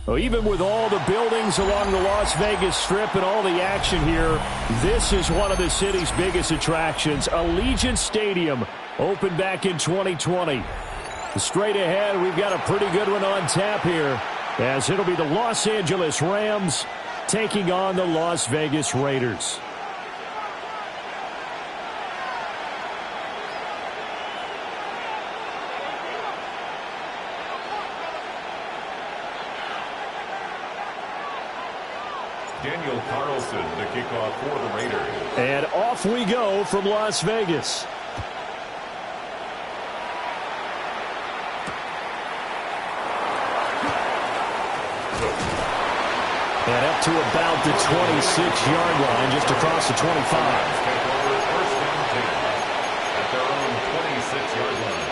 Well, even with all the buildings along the Las Vegas Strip and all the action here, this is one of the city's biggest attractions. Allegiant Stadium opened back in 2020. Straight ahead, we've got a pretty good one on tap here, as it'll be the Los Angeles Rams taking on the Las Vegas Raiders. Daniel Carlson to kick off for the Raiders. And off we go from Las Vegas. And up to about the 26-yard line, just across the 25. Take over first and 10 at their own 26-yard line.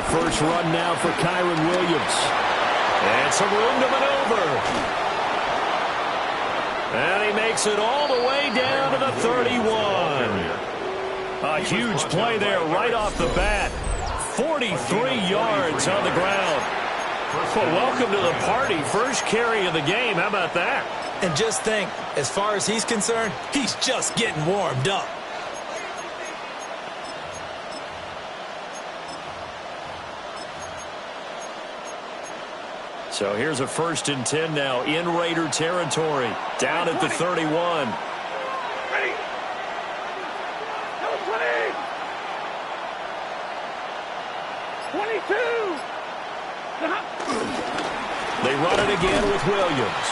First run now for Kyron Williams. And some room to maneuver. And he makes it all the way down to the 31. A huge play there right off the bat. 43 yards on the ground. Well, welcome to the party. First carry of the game. How about that? And just think, as far as he's concerned, he's just getting warmed up. So here's a 1st and 10 now in Raider territory. Down at the 31. Ready. Number 20. 22. They run it again with Williams.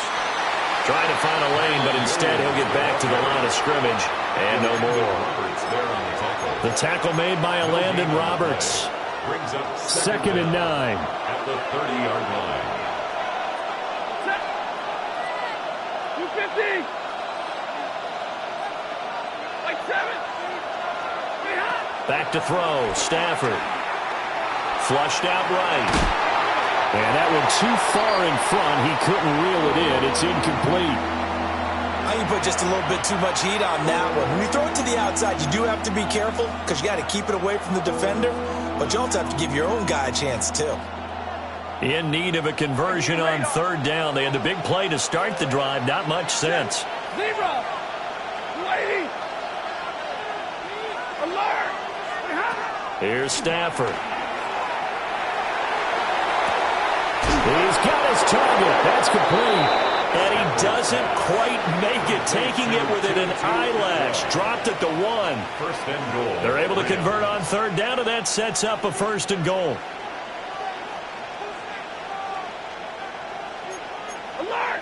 Trying to find a lane, but instead he'll get back to the line of scrimmage. And no more. The tackle made by Landon Roberts. 2nd and 9. At the 30-yard line. 250. Like 7. Back to throw. Stafford. Flushed out right. And that one too far in front. He couldn't reel it in. It's incomplete. I think you put just a little bit too much heat on that one. When you throw it to the outside, you do have to be careful because you got to keep it away from the defender. But you also have to give your own guy a chance, too. In need of a conversion on 3rd down. They had the big play to start the drive. Not much sense. Zebra. Lady. Alert. Here's Stafford. He's got his target. That's complete. And he doesn't quite make it. Taking it within an eyelash. Dropped at the 1. 1st and goal. They're able to convert on 3rd down, and that sets up a 1st and goal. Alert.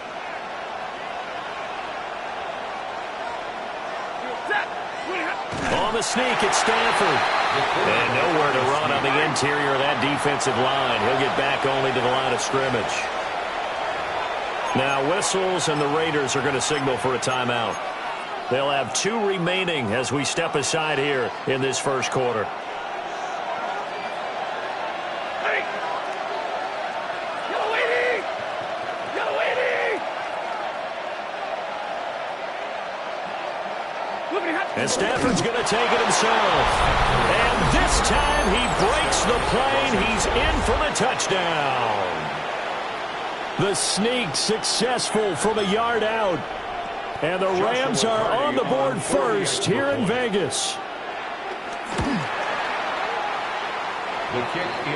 On the sneak, it's Stafford. And nowhere to run on the interior of that defensive line. He'll get back only to the line of scrimmage. Now whistles, and the Raiders are going to signal for a timeout. They'll have 2 remaining as we step aside here in this first quarter. And Stafford's going to take it himself. And this time he breaks the plane. He's in for the touchdown. The sneak successful from a yard out. And the Rams are on the board first here in Vegas.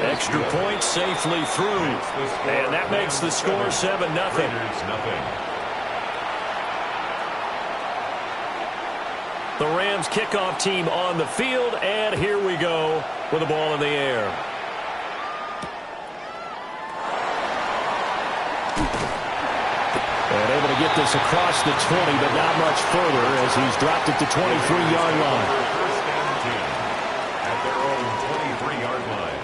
Extra point safely through. And that makes the score 7-0. The Rams kickoff team on the field, and here we go with the ball in the air. And able to get this across the 20, but not much further as he's dropped it to 23-yard line. 1st and 10 at their own 23-yard line.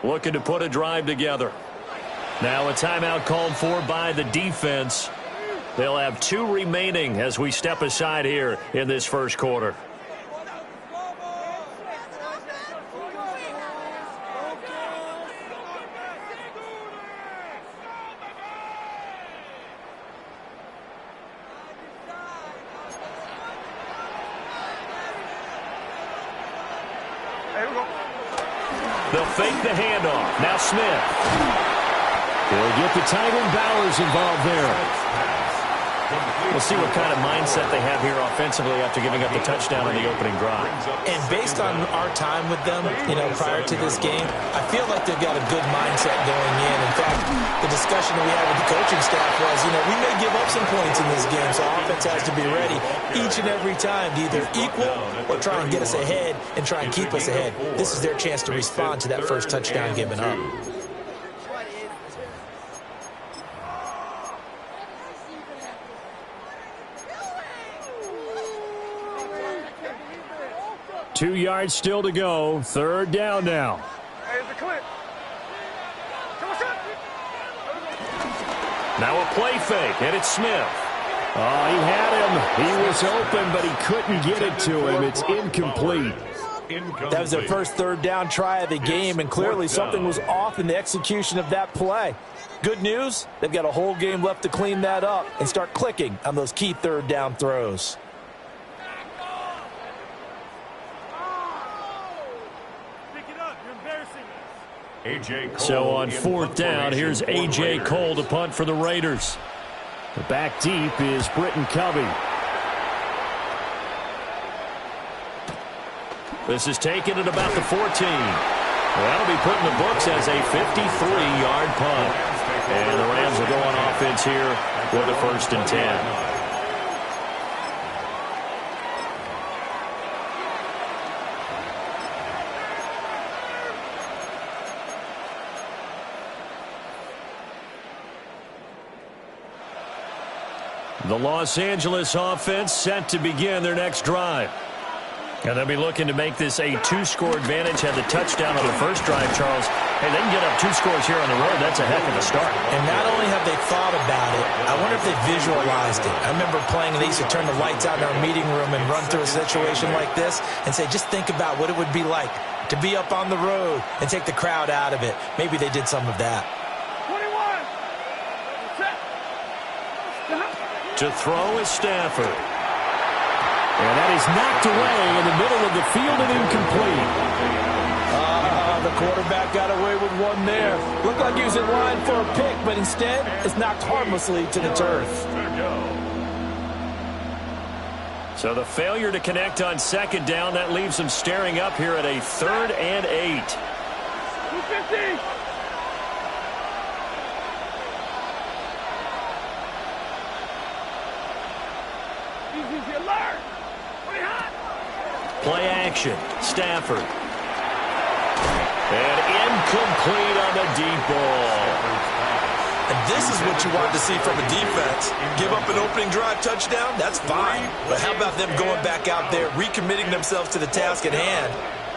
looking to put a drive together. Now a timeout called for by the defense. They'll have 2 remaining as we step aside here in this first quarter. They'll fake the handoff. Now Smith. They'll get the tight end Bowers involved there. We'll see what kind of mindset they have here offensively after giving up the touchdown on the opening drive. And based on our time with them, prior to this game, I feel like they've got a good mindset going in. In fact, the discussion that we had with the coaching staff was, we may give up some points in this game, so offense has to be ready each and every time to either equal or try and get us ahead and try and keep us ahead. This is their chance to respond to that first touchdown given up. Two yards still to go. Third down now. Hey, it's a clip. Now a play fake, and it's Smith. Oh, he had him. He was open, but he couldn't get it to him. It's incomplete. That was their first third down try of the game, and clearly something was off in the execution of that play. Good news, they've got a whole game left to clean that up and start clicking on those key third down throws. So on fourth down, here's A.J. Cole to punt for the Raiders. The back deep is Britton Covey. This is taken at about the 14. That'll be put in the books as a 53-yard punt. And the Rams will go on offense here with a 1st and 10. The Los Angeles offense set to begin their next drive. And they'll be looking to make this a 2-score advantage. Had the touchdown on the first drive, Charles. Hey, they can get up 2 scores here on the road. That's a heck of a start. And not only have they thought about it, I wonder if they visualized it. I remember playing, and they used to turn the lights out in our meeting room and run through a situation like this and say, just think about what it would be like to be up on the road and take the crowd out of it. Maybe they did some of that. To throw is Stafford. And that is knocked away in the middle of the field and incomplete. The quarterback got away with one there. Looked like he was in line for a pick, but instead it's knocked harmlessly to the turf. So the failure to connect on second down, that leaves them staring up here at a 3rd and 8. 250. Play action. Stafford. And incomplete on the deep ball. And this is what you want to see from a defense. Give up an opening drive touchdown, that's fine. But how about them going back out there, recommitting themselves to the task at hand,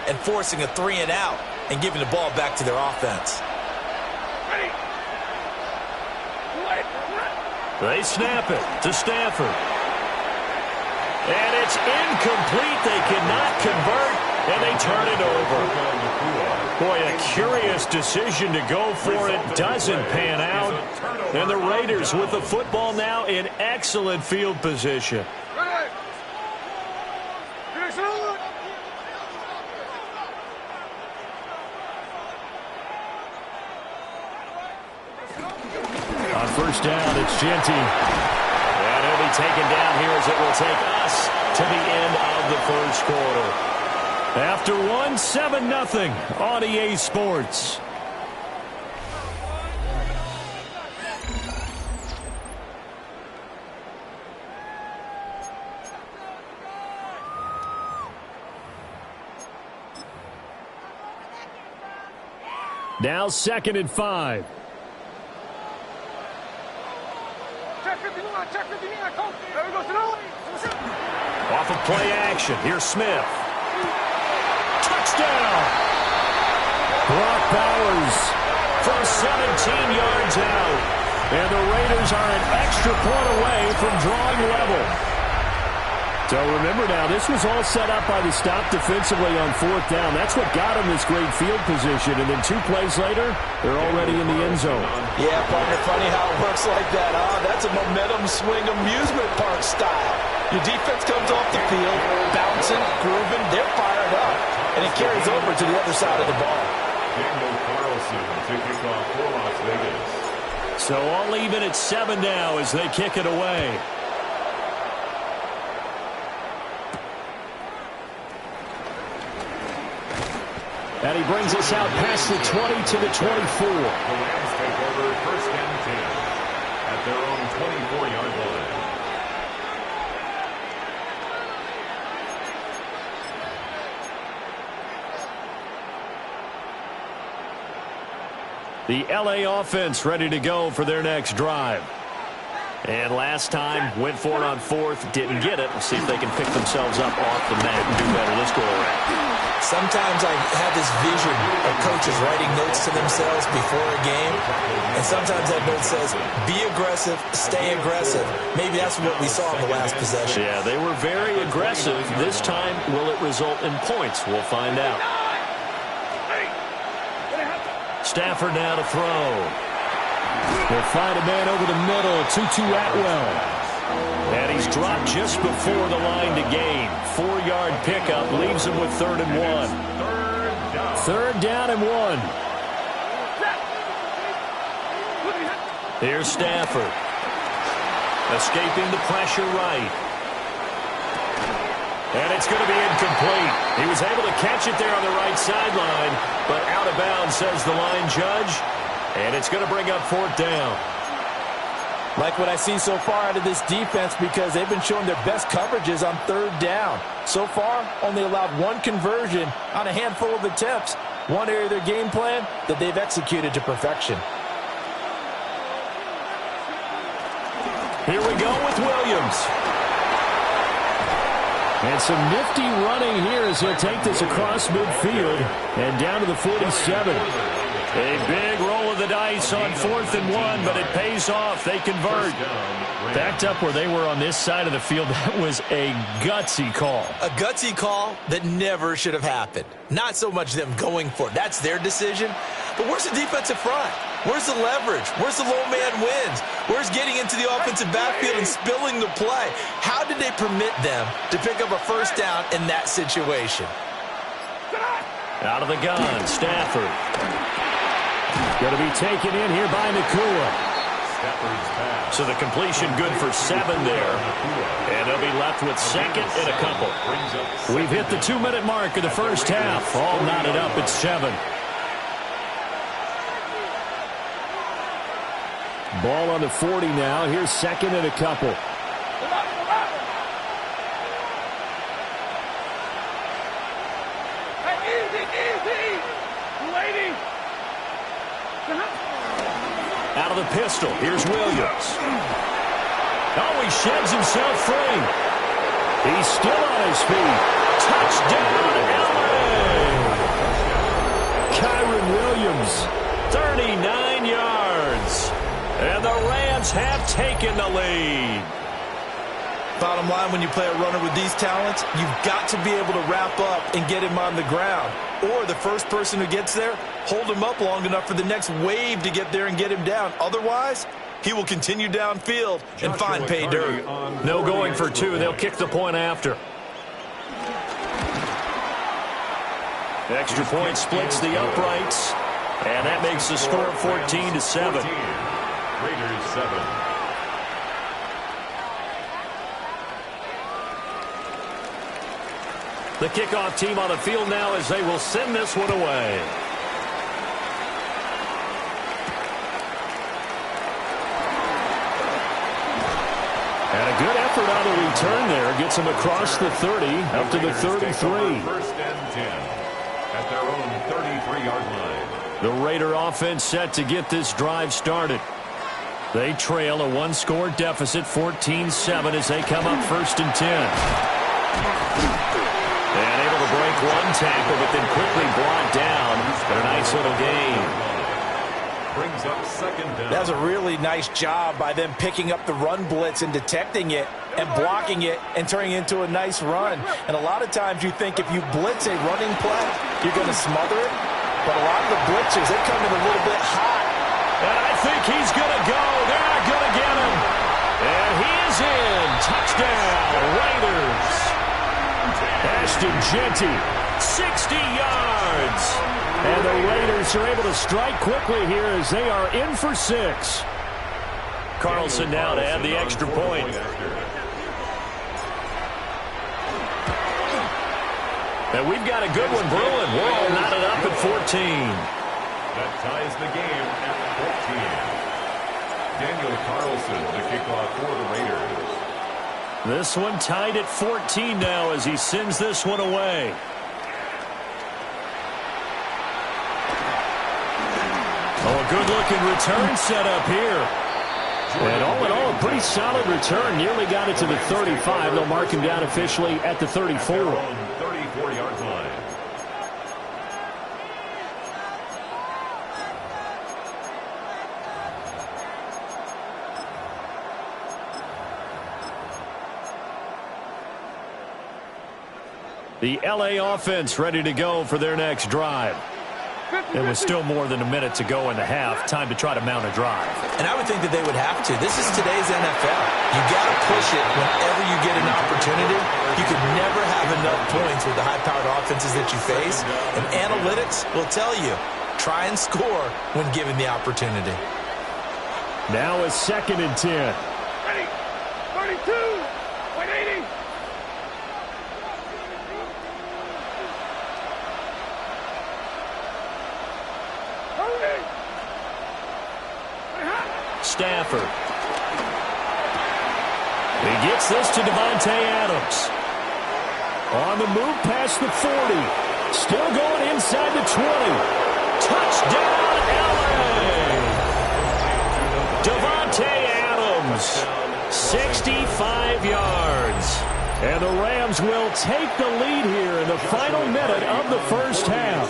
and forcing a 3-and-out and giving the ball back to their offense? They snap it to Stafford. And it's incomplete. They cannot convert, and they turn it over. Boy, a curious decision to go for it. Doesn't pan out. And the Raiders with the football now in excellent field position. On first down, it's Genty. And he'll be taken down here as it will take us to the end of the first quarter. After 7-0 on EA Sports. Now 2nd and 5. Off of play action. Here's Smith. Touchdown! Brock Bowers from 17 yards out. And the Raiders are an extra point away from drawing level. So remember now, this was all set up by the stop defensively on 4th down. That's what got them this great field position. And then 2 plays later, they're already in the end zone. Yeah, partner, funny how it works like that, huh? That's a momentum swing amusement park style. Your defense comes off the field, bouncing, grooving, they're fired up. And it carries over to the other side of the ball. Daniel Carlson to kick off for Las Vegas. So all even at 7 now as they kick it away. And he brings us out past the 20 to the 24. The Rams take over 1st and 10 at their own 24-yard line. The LA offense ready to go for their next drive. And last time, went for it on 4th, didn't get it. We'll see if they can pick themselves up off the mat and do better this go-around. Sometimes I have this vision of coaches writing notes to themselves before a game, and sometimes that note says, be aggressive, stay aggressive. Maybe that's what we saw in the last possession. Yeah, they were very aggressive. This time, will it result in points? We'll find out. Stafford now to throw. They'll find a man over the middle, Tutu Atwell. And he's dropped just before the line to gain. 4-yard pickup leaves him with 3rd and 1. 3rd down and 1. Here's Stafford. Escaping the pressure right. And it's going to be incomplete. He was able to catch it there on the right sideline, but out of bounds, says the line judge. And it's going to bring up 4th down. Like what I see so far out of this defense because they've been showing their best coverages on 3rd down. So far, only allowed 1 conversion on a handful of attempts. One area of their game plan that they've executed to perfection. Here we go with Williams. And some nifty running here as he'll take this across midfield and down to the 47. A big roll of the dice on 4th and 1, but it pays off. They convert. Backed up where they were on this side of the field, that was a gutsy call. A gutsy call that never should have happened. Not so much them going for it. That's their decision. But where's the defensive front? Where's the leverage? Where's the low man wins? Where's getting into the offensive backfield and spilling the play? How did they permit them to pick up a 1st down in that situation? Out of the gun, Stafford. Going to be taken in here by Nakua. So the completion good for 7 there. And they'll be left with 2nd and a couple. We've hit the 2-minute mark of the first half. All knotted up at 7. Ball on the 40 now. Here's 2nd and a couple. Out of the pistol. Here's Williams. Oh, he sheds himself free. He's still on his feet. Touchdown, LA! Kyron Williams, 39 yards. And the Rams have taken the lead. Bottom line, when you play a runner with these talents, you've got to be able to wrap up and get him on the ground. Or the first person who gets there, hold him up long enough for the next wave to get there and get him down. Otherwise, he will continue downfield and find pay dirt. No going for 2. They'll kick the point after. Extra point splits the uprights. And that makes the score 14-7. Raiders 7. The kickoff team on the field now as they will send this one away. And a good effort on the return there. Gets them across the 30 up to the 33. 1st and 10 at their own 33-yard line. The Raider offense set to get this drive started. They trail a 1-score deficit, 14-7 as they come up 1st and 10. And able to break 1 tackle, but then quickly brought down And a nice little gain. Brings up second down. That was a really nice job by them picking up the run blitz and detecting it and blocking it and turning it into a nice run. And a lot of times you think if you blitz a running play, you're going to smother it. But a lot of the blitzers, they come in a little bit hot. And I think he's going to go. They're not going to get him. And he is in. Touchdown, Raiders. Ashton Jeanty, 60 yards. And the Raiders are able to strike quickly here as they are in for 6. Carlson now to add the extra point. And we've got a good one brewing. We're all knotted up at 14. That ties the game at 14. Daniel Carlson, the kickoff for the Raiders. This one tied at 14 now as he sends this one away. Oh, a good-looking return set up here. And all in all, a pretty solid return. Nearly got it to the 35. They'll mark him down officially at the 34. 34-yard line. The L.A. offense ready to go for their next drive. And with still more than a minute to go in the half, time to try to mount a drive. And I would think that they would have to. This is today's NFL. You got to push it whenever you get an opportunity. You could never have enough points with the high-powered offenses that you face. And analytics will tell you, try and score when given the opportunity. Now a 2nd and 10. Ready. 32. 180. Stafford. He gets this to Davante Adams. On the move past the 40. Still going inside the 20. Touchdown, L.A. Davante Adams, 65 yards. And the Rams will take the lead here in the final minute of the first half.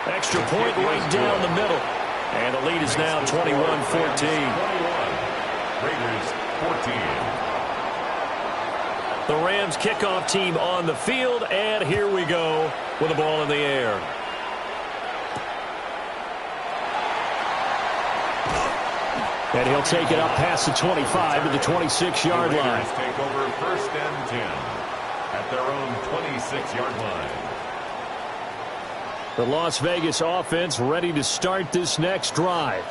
Extra point right down the middle. And the lead is now 21-14. 21. Raiders 14. The Rams kickoff team on the field, and here we go with the ball in the air. And he'll take it up past the 25 to the 26-yard line. Take over 1st and 10 at their own 26-yard line. The Las Vegas offense ready to start this next drive.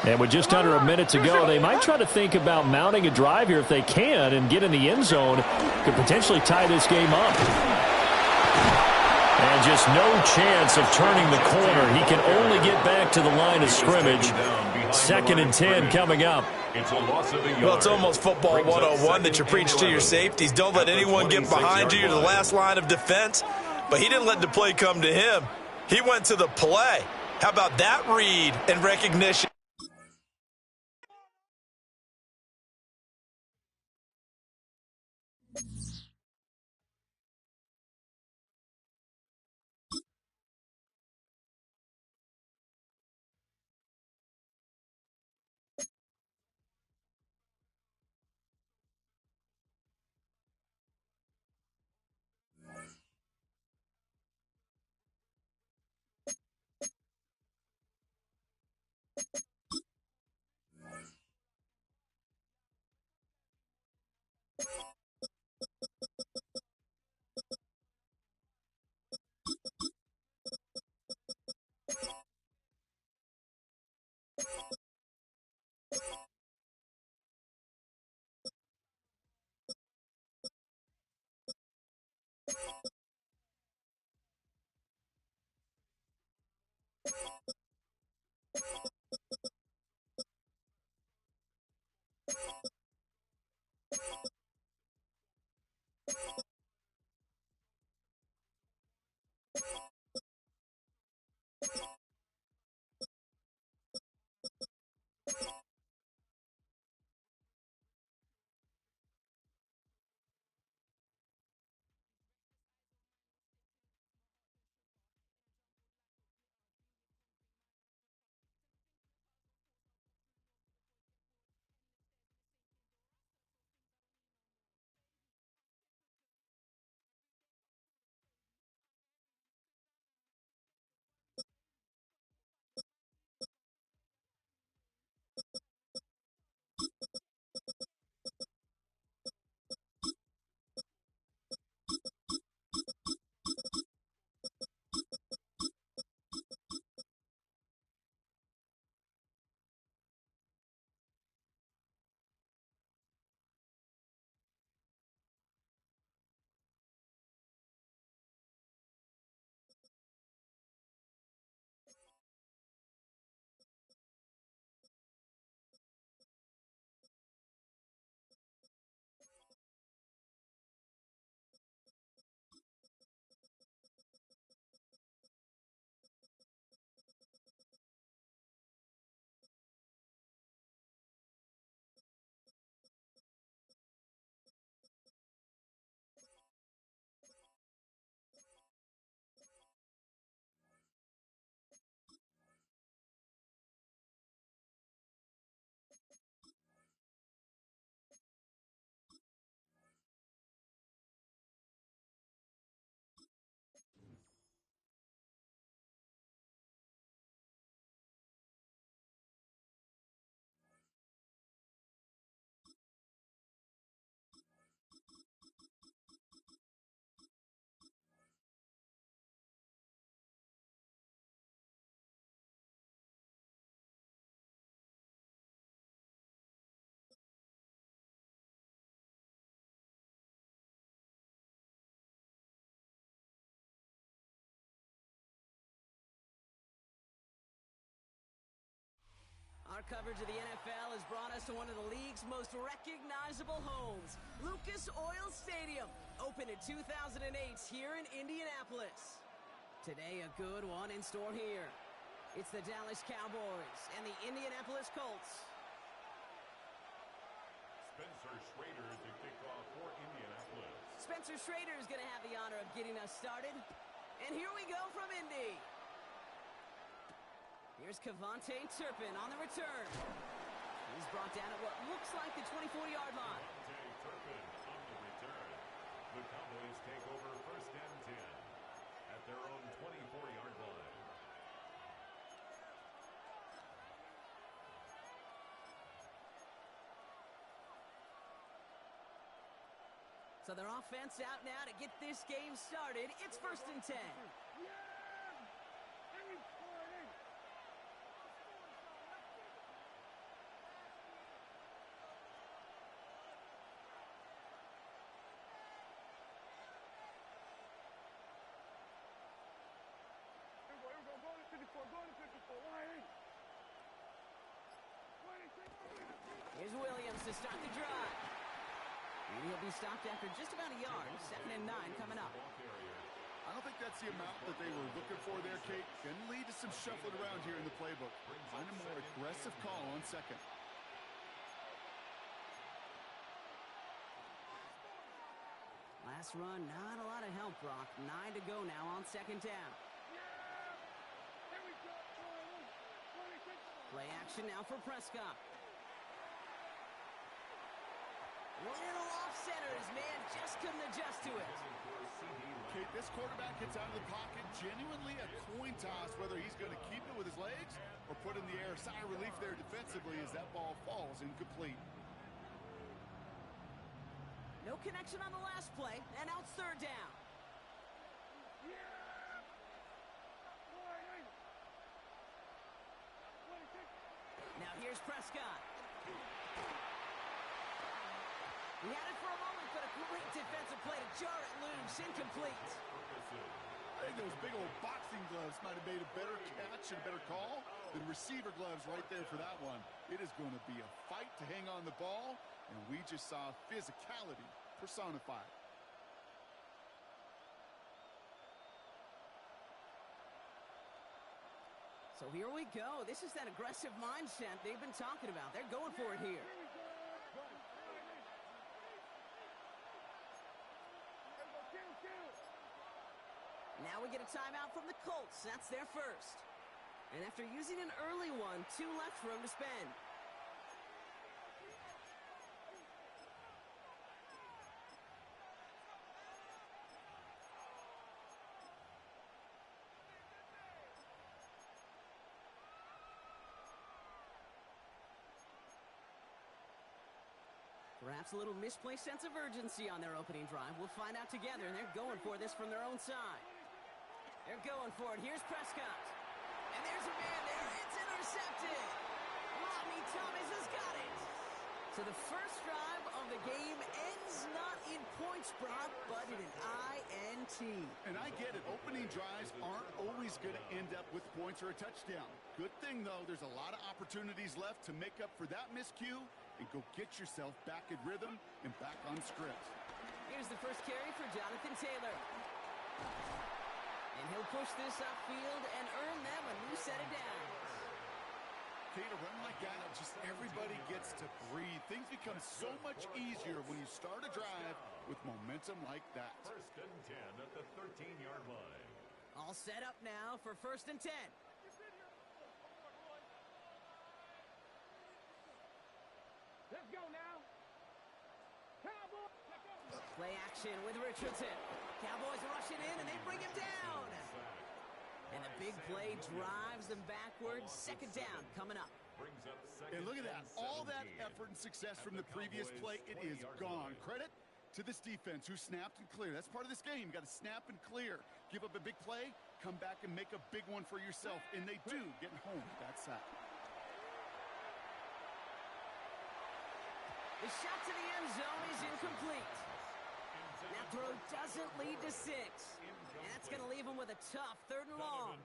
And with just under a minute to go, they might try to think about mounting a drive here if they can and get in the end zone. Could potentially tie this game up. And just no chance of turning the corner. He can only get back to the line of scrimmage. 2nd and 10 coming up. Well, it's almost football 101 that you preach to your safeties. Don't let anyone get behind you. You're the last line of defense. But he didn't let the play come to him. He went to the play. How about that read and recognition? coverage of the NFL has brought us to one of the league's most recognizable homes, Lucas Oil Stadium, opened in 2008 here in Indianapolis. Today, a good one in store here. It's the Dallas Cowboys and the Indianapolis Colts. Spencer Schrader to kick off for Indianapolis. Spencer Schrader is going to have the honor of getting us started. And here we go from Indy. Here's Kevontae Turpin on the return. He's brought down at what looks like the 24-yard line. Kevontae Turpin on the return. The Cowboys take over 1st and 10 at their own 24-yard line. So their offense out now to get this game started. It's 1st and 10. Here's Williams to start the drive. And he'll be stopped after just about a yard. 2nd and 9 coming up. I don't think that's the amount that they were looking for there, Kate. Can lead to some shuffling around here in the playbook. Find a more aggressive call on 2nd. Last run, not a lot of help, Brock. 9 to go now on 2nd down. Play action now for Prescott. Little off center. His man just couldn't adjust to it. Kate, this quarterback gets out of the pocket. Genuinely a coin toss whether he's going to keep it with his legs or put in the air. Sigh of relief there defensively as that ball falls incomplete. No connection on the last play, and now it's 3rd down. Now here's Prescott. He had it for a moment, but a great defensive play to jar it loose. Incomplete. I think those big old boxing gloves might have made a better catch and a better call than receiver gloves right there for that one. It is going to be a fight to hang on the ball, and we just saw physicality personified. So here we go. This is that aggressive mindset they've been talking about. They're going for it here. Now we get a timeout from the Colts. That's their first. And after using an early one, 2 left for him to spend. Perhaps a little misplaced sense of urgency on their opening drive. We'll find out together, and they're going for this from their own side. They're going for it. Here's Prescott. And there's a man there. It's intercepted. Rodney Thomas has got it. So the first drive of the game ends not in points, Brock, but in an INT. And I get it. Opening drives aren't always going to end up with points or a touchdown. Good thing, though, there's a lot of opportunities left to make up for that miscue and go get yourself back in rhythm and back on script. Here's the first carry for Jonathan Taylor. And he'll push this upfield and earn them a new set of downs. Kate, a run like that, just everybody gets to breathe. Things become so much easier when you start a drive with momentum like that. 1st and 10 at the 13-yard line. All set up now for 1st and 10. Let's go now. Cowboys. Play action with Richardson. Cowboys rushing in, and they bring him down. And the big play drives them backwards. 2nd down coming up. And look at that. All that effort and success from the previous play, it is gone. Credit to this defense who snapped and cleared. That's part of this game. You got to snap and clear. Give up a big play, come back and make a big one for yourself. And they do, getting home with that sack. The shot to the end zone is incomplete. That throw doesn't lead to 6. And that's going to leave him with a tough 3rd and long.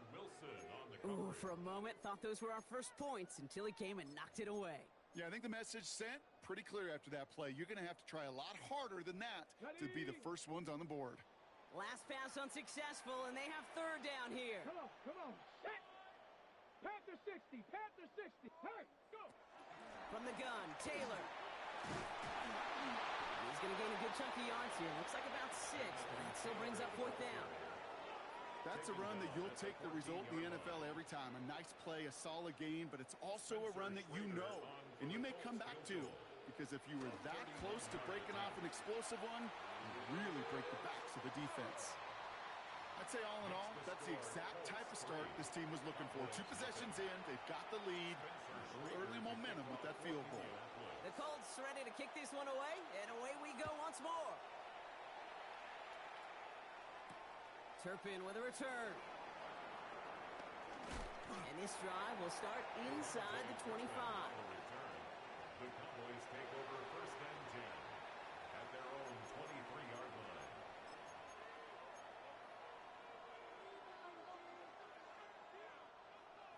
Ooh, for a moment, thought those were our first points until he came and knocked it away. Yeah, I think the message sent pretty clear after that play. You're going to have to try a lot harder than that to be the first ones on the board. Last pass unsuccessful, and they have 3rd down here. Come on, set. Panther 60, Panther 60. Hey, go. From the gun, Taylor. He's going to gain a good chunk of yards here. Looks like about 6, but that still brings up 4th down. That's a run that you'll take the result in the NFL every time. A nice play, a solid gain, but it's also a run that you know, and you may come back to, because if you were that close to breaking off an explosive one, you really break the backs of the defense. I'd say all in all, that's the exact type of start this team was looking for. 2 possessions in, they've got the lead, early momentum with that field goal. The Colts ready to kick this one away, and away we go once more. Turpin with a return. And this drive will start inside the 25. The Cowboys take over 1st and 10 at their own 23-yard line.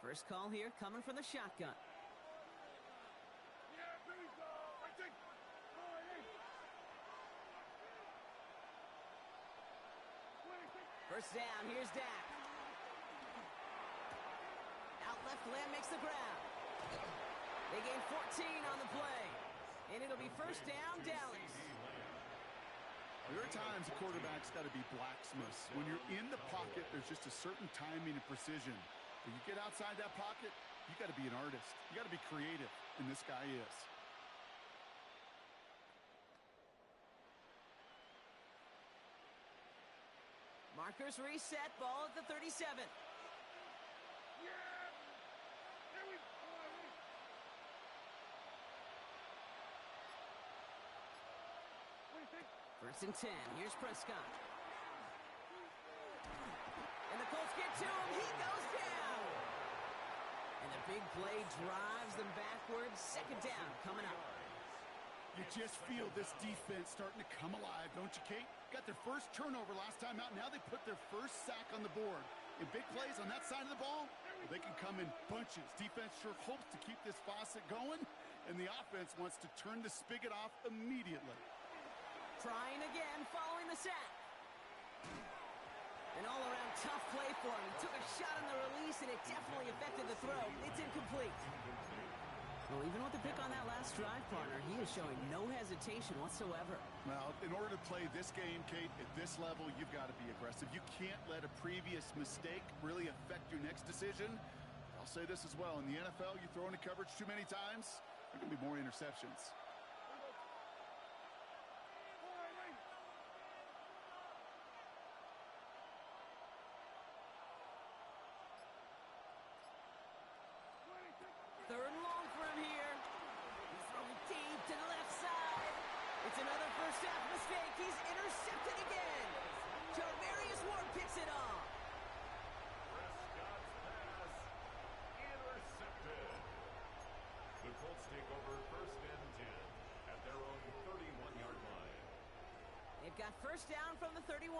First call here coming from the shotgun. First down, here's Dak. Out left, Lamb makes the ground. They gain 14 on the play. And it'll be first down, Dallas. There are times a quarterback's got to be blacksmiths. When you're in the pocket, there's just a certain timing and precision. When you get outside that pocket, you got to be an artist. You got to be creative, and this guy is. Markers reset, ball at the 37. First and 10. Here's Prescott. And the Colts get to him. He goes down. And the big play drives them backwards. 2nd down coming up. You just feel this defense starting to come alive, don't you, Kate? Got their first turnover last time out. Now they put their first sack on the board. In big plays on that side of the ball, well, they can come in bunches. Defense sure hopes to keep this faucet going, and the offense wants to turn the spigot off immediately. Trying again following the sack. An all-around tough play for him. He took a shot on the release, and it definitely affected the throw. It's incomplete. Well, even with the pick on that last drive, partner, he is showing no hesitation whatsoever. Well, in order to play this game, Kate, at this level, you've got to be aggressive. You can't let a previous mistake really affect your next decision. I'll say this as well. In the NFL, you throw into coverage too many times, there are going to be more interceptions. Third and long for him here. He's throwing deep to the left side. It's another first half mistake. He's intercepted again. Jarvarius Ward picks it off. Prescott's pass intercepted. The Colts take over 1st and 10 at their own 31-yard line. They've got first down from the 31.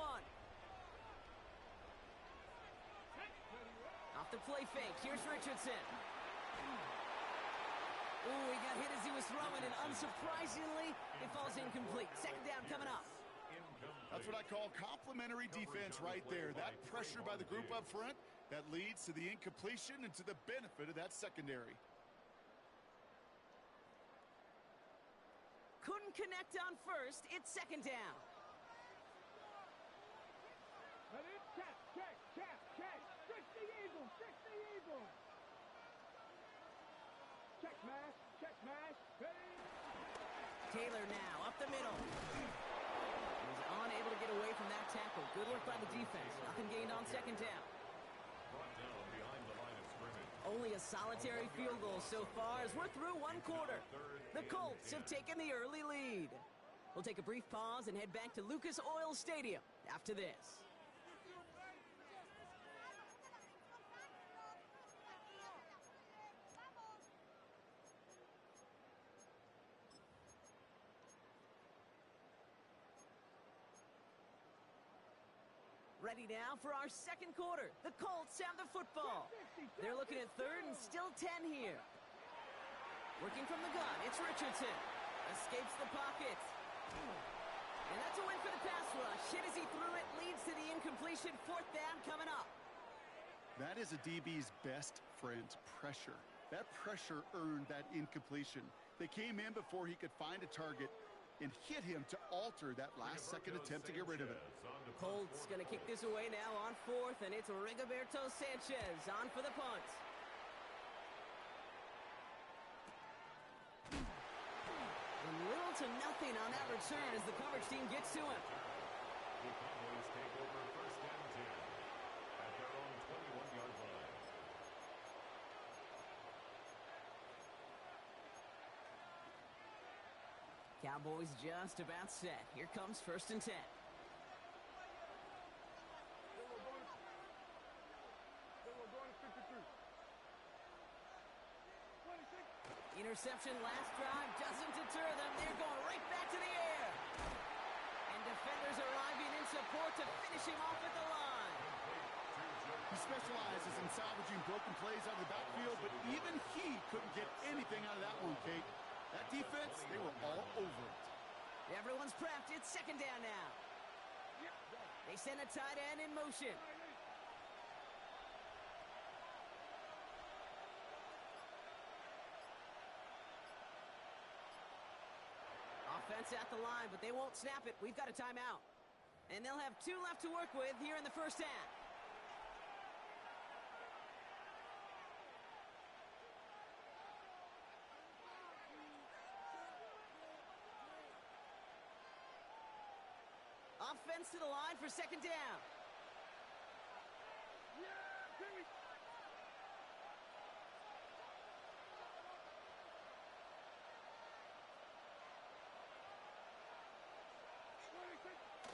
Off the play fake. Here's Richardson. Ooh, he got hit as he was throwing, and unsurprisingly, it falls incomplete. 2nd down coming up. That's what I call complimentary defense right there. That pressure by the group up front, that leads to the incompletion and to the benefit of that secondary. Couldn't connect on first. It's 2nd down. Check. Trick the Eagles. Check mash. Taylor now up the middle. He was unable to get away from that tackle. Good work by the defense. Nothing gained on 2nd down. Brought down behind the line of scrimmage. Only a solitary field goal so far as we're through 1 quarter. The Colts have taken the early lead. We'll take a brief pause and head back to Lucas Oil Stadium after this. Ready now for our second quarter. The Colts have the football. They're looking at third and still 10 here. Working from the gun, it's Richardson. Escapes the pocket. And that's a win for the pass rush. Hit as he threw it, leads to the incompletion. Fourth down coming up. That is a DB's best friend, pressure. That pressure earned that incompletion. They came in before he could find a target and hit him to alter that last-second attempt to get rid of it. Colts going to kick this away now on fourth, and it's Rigoberto Sanchez on for the punt. And little to nothing on that return as the coverage team gets to him. The Cowboys take over first and 10 at their own 21-yard line. Cowboys just about set. Here comes first and 10. Interception last drive doesn't deter them. They're going right back to the air. And defenders arriving in support to finish him off at the line. He specializes in salvaging broken plays out of the backfield, but even he couldn't get anything out of that one, Kate. That defense, they were all over it. Everyone's prepped. It's second down now. They send a tight end in motion. Offense at the line, but they won't snap it. We've got a timeout. And they'll have 2 left to work with here in the first half. Offense to the line for second down.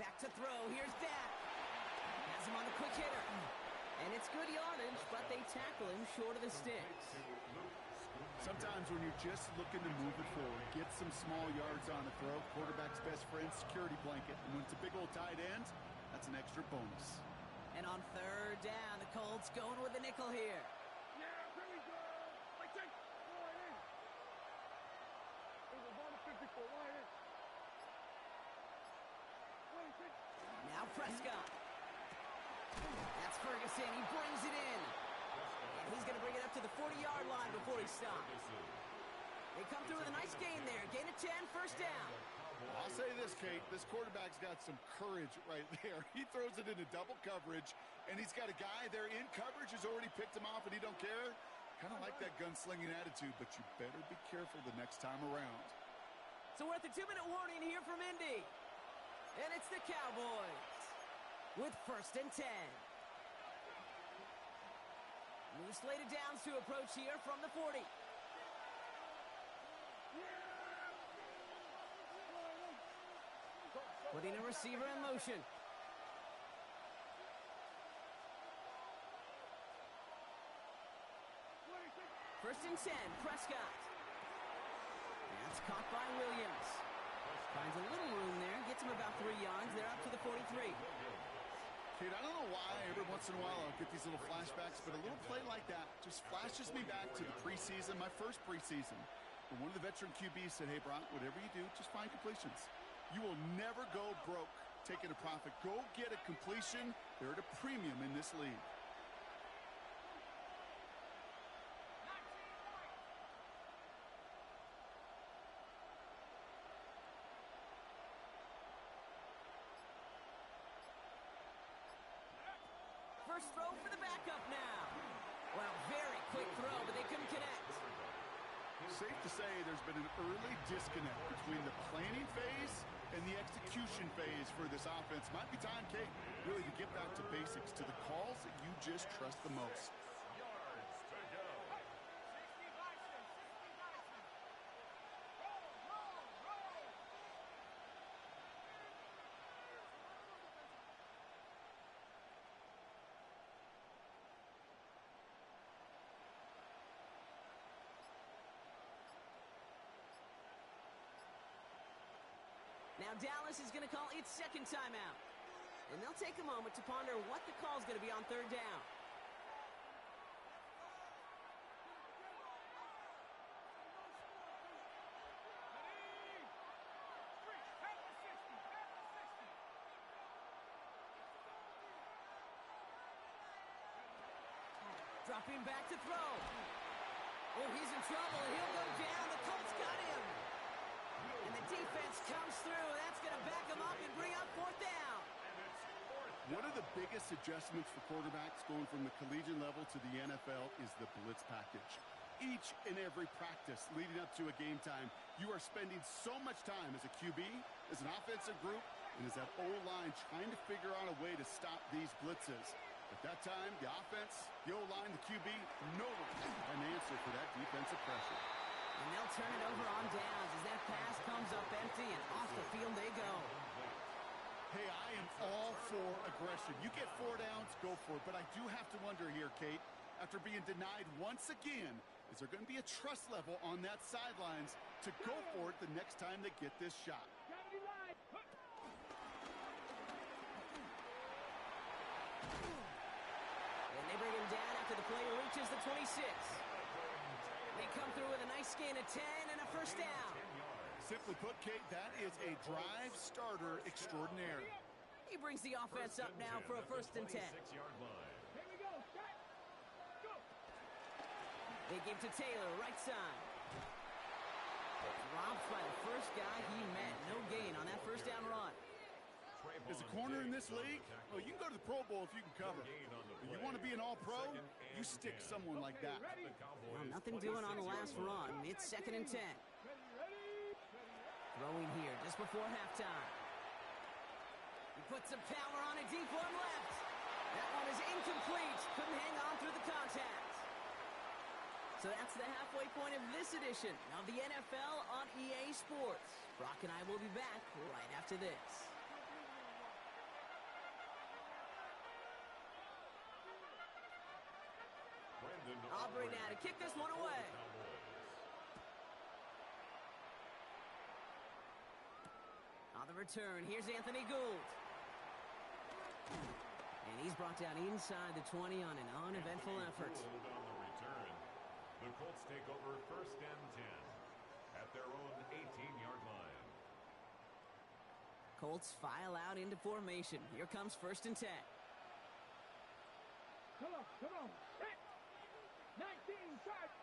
Back to throw. Here's Dak. Has him on the quick hitter. And it's good yardage, but they tackle him short of the sticks. Sometimes when you're just looking to move it forward, get some small yards on the throw, quarterback's best friend, security blanket. And when it's a big old tight end, that's an extra bonus. And on third down, the Colts going with the nickel here. Now Prescott. That's Ferguson. He brings it in. And he's going to bring it up to the 40-yard line before he stops. They come through with a nice gain there. Gain of 10, first down. I'll say this, Kate. This quarterback's got some courage right there. He throws it into double coverage, and he's got a guy there in coverage who's already picked him off, and he don't care. Kind of like that gunslinging attitude, but you better be careful the next time around. So we're at the 2-minute warning here from Indy. And it's the Cowboys with first and 10. New slated downs to approach here from the 40. Putting a receiver in motion. First and 10, Prescott. That's caught by Williams. Finds a little room there, gets him about 3 yards. They're up to the 43. Kate, I don't know why every once in a while I'll get these little flashbacks, but a little play like that just flashes me back to the preseason, my first preseason. When one of the veteran QBs said, hey, Brock, whatever you do, just find completions. You will never go broke taking a profit. Go get a completion. They're at a premium in this league. First throw for the backup now. Well, very quick throw, but they couldn't connect. Safe to say there's been an early disconnect between the planning phase and the execution phase for this offense. Might be time, Kate, really to get back to basics, to the calls that you just trust the most. Yards to go. Now Dallas is going to call its second timeout. And they'll take a moment to ponder what the call's going to be on third down. Dropping back to throw. Oh, he's in trouble, and he'll go down. The Colts got him. And the defense comes through. That's going to back him up and bring up fourth down. One of the biggest adjustments for quarterbacks going from the collegiate level to the NFL is the blitz package. Each and every practice leading up to a game time, you are spending so much time as a QB, as an offensive group, and as that O-line trying to figure out a way to stop these blitzes. At that time, the offense, the O-line, the QB, no one had an answer for that defensive pressure. And they'll turn it over on downs as that pass comes up empty, and off the field they go. Hey, I am all for aggression. You get 4 downs, go for it. But I do have to wonder here, Kate, after being denied once again, is there going to be a trust level on that sidelines to go for it the next time they get this shot? And they bring him down after the play reaches the 26. They come through with a nice gain of 10 and a first down. Simply put, Kate, that is a drive starter extraordinaire. He brings the offense up now for a 1st and 10. They give to Taylor, right side. Robbed by the first guy he met. No gain on that first down run. As a corner in this league, well, you can go to the Pro Bowl if you can cover. If you want to be an all-pro, you stick someone like that. Well, nothing doing on the last run. It's 2nd and 10. Throwing here just before halftime. He puts some power on a deep one left. That one is incomplete. Couldn't hang on through the contact. So that's the halfway point of this edition of the NFL on EA Sports. Brock and I will be back right after this. Aubrey now to kick this one away. On the return, here's Anthony Gould. And he's brought down inside the 20 on an uneventful effort. The Colts take over 1st and 10 at their own 18-yard line. Colts file out into formation. Here comes 1st and 10. Come on. 19, charge.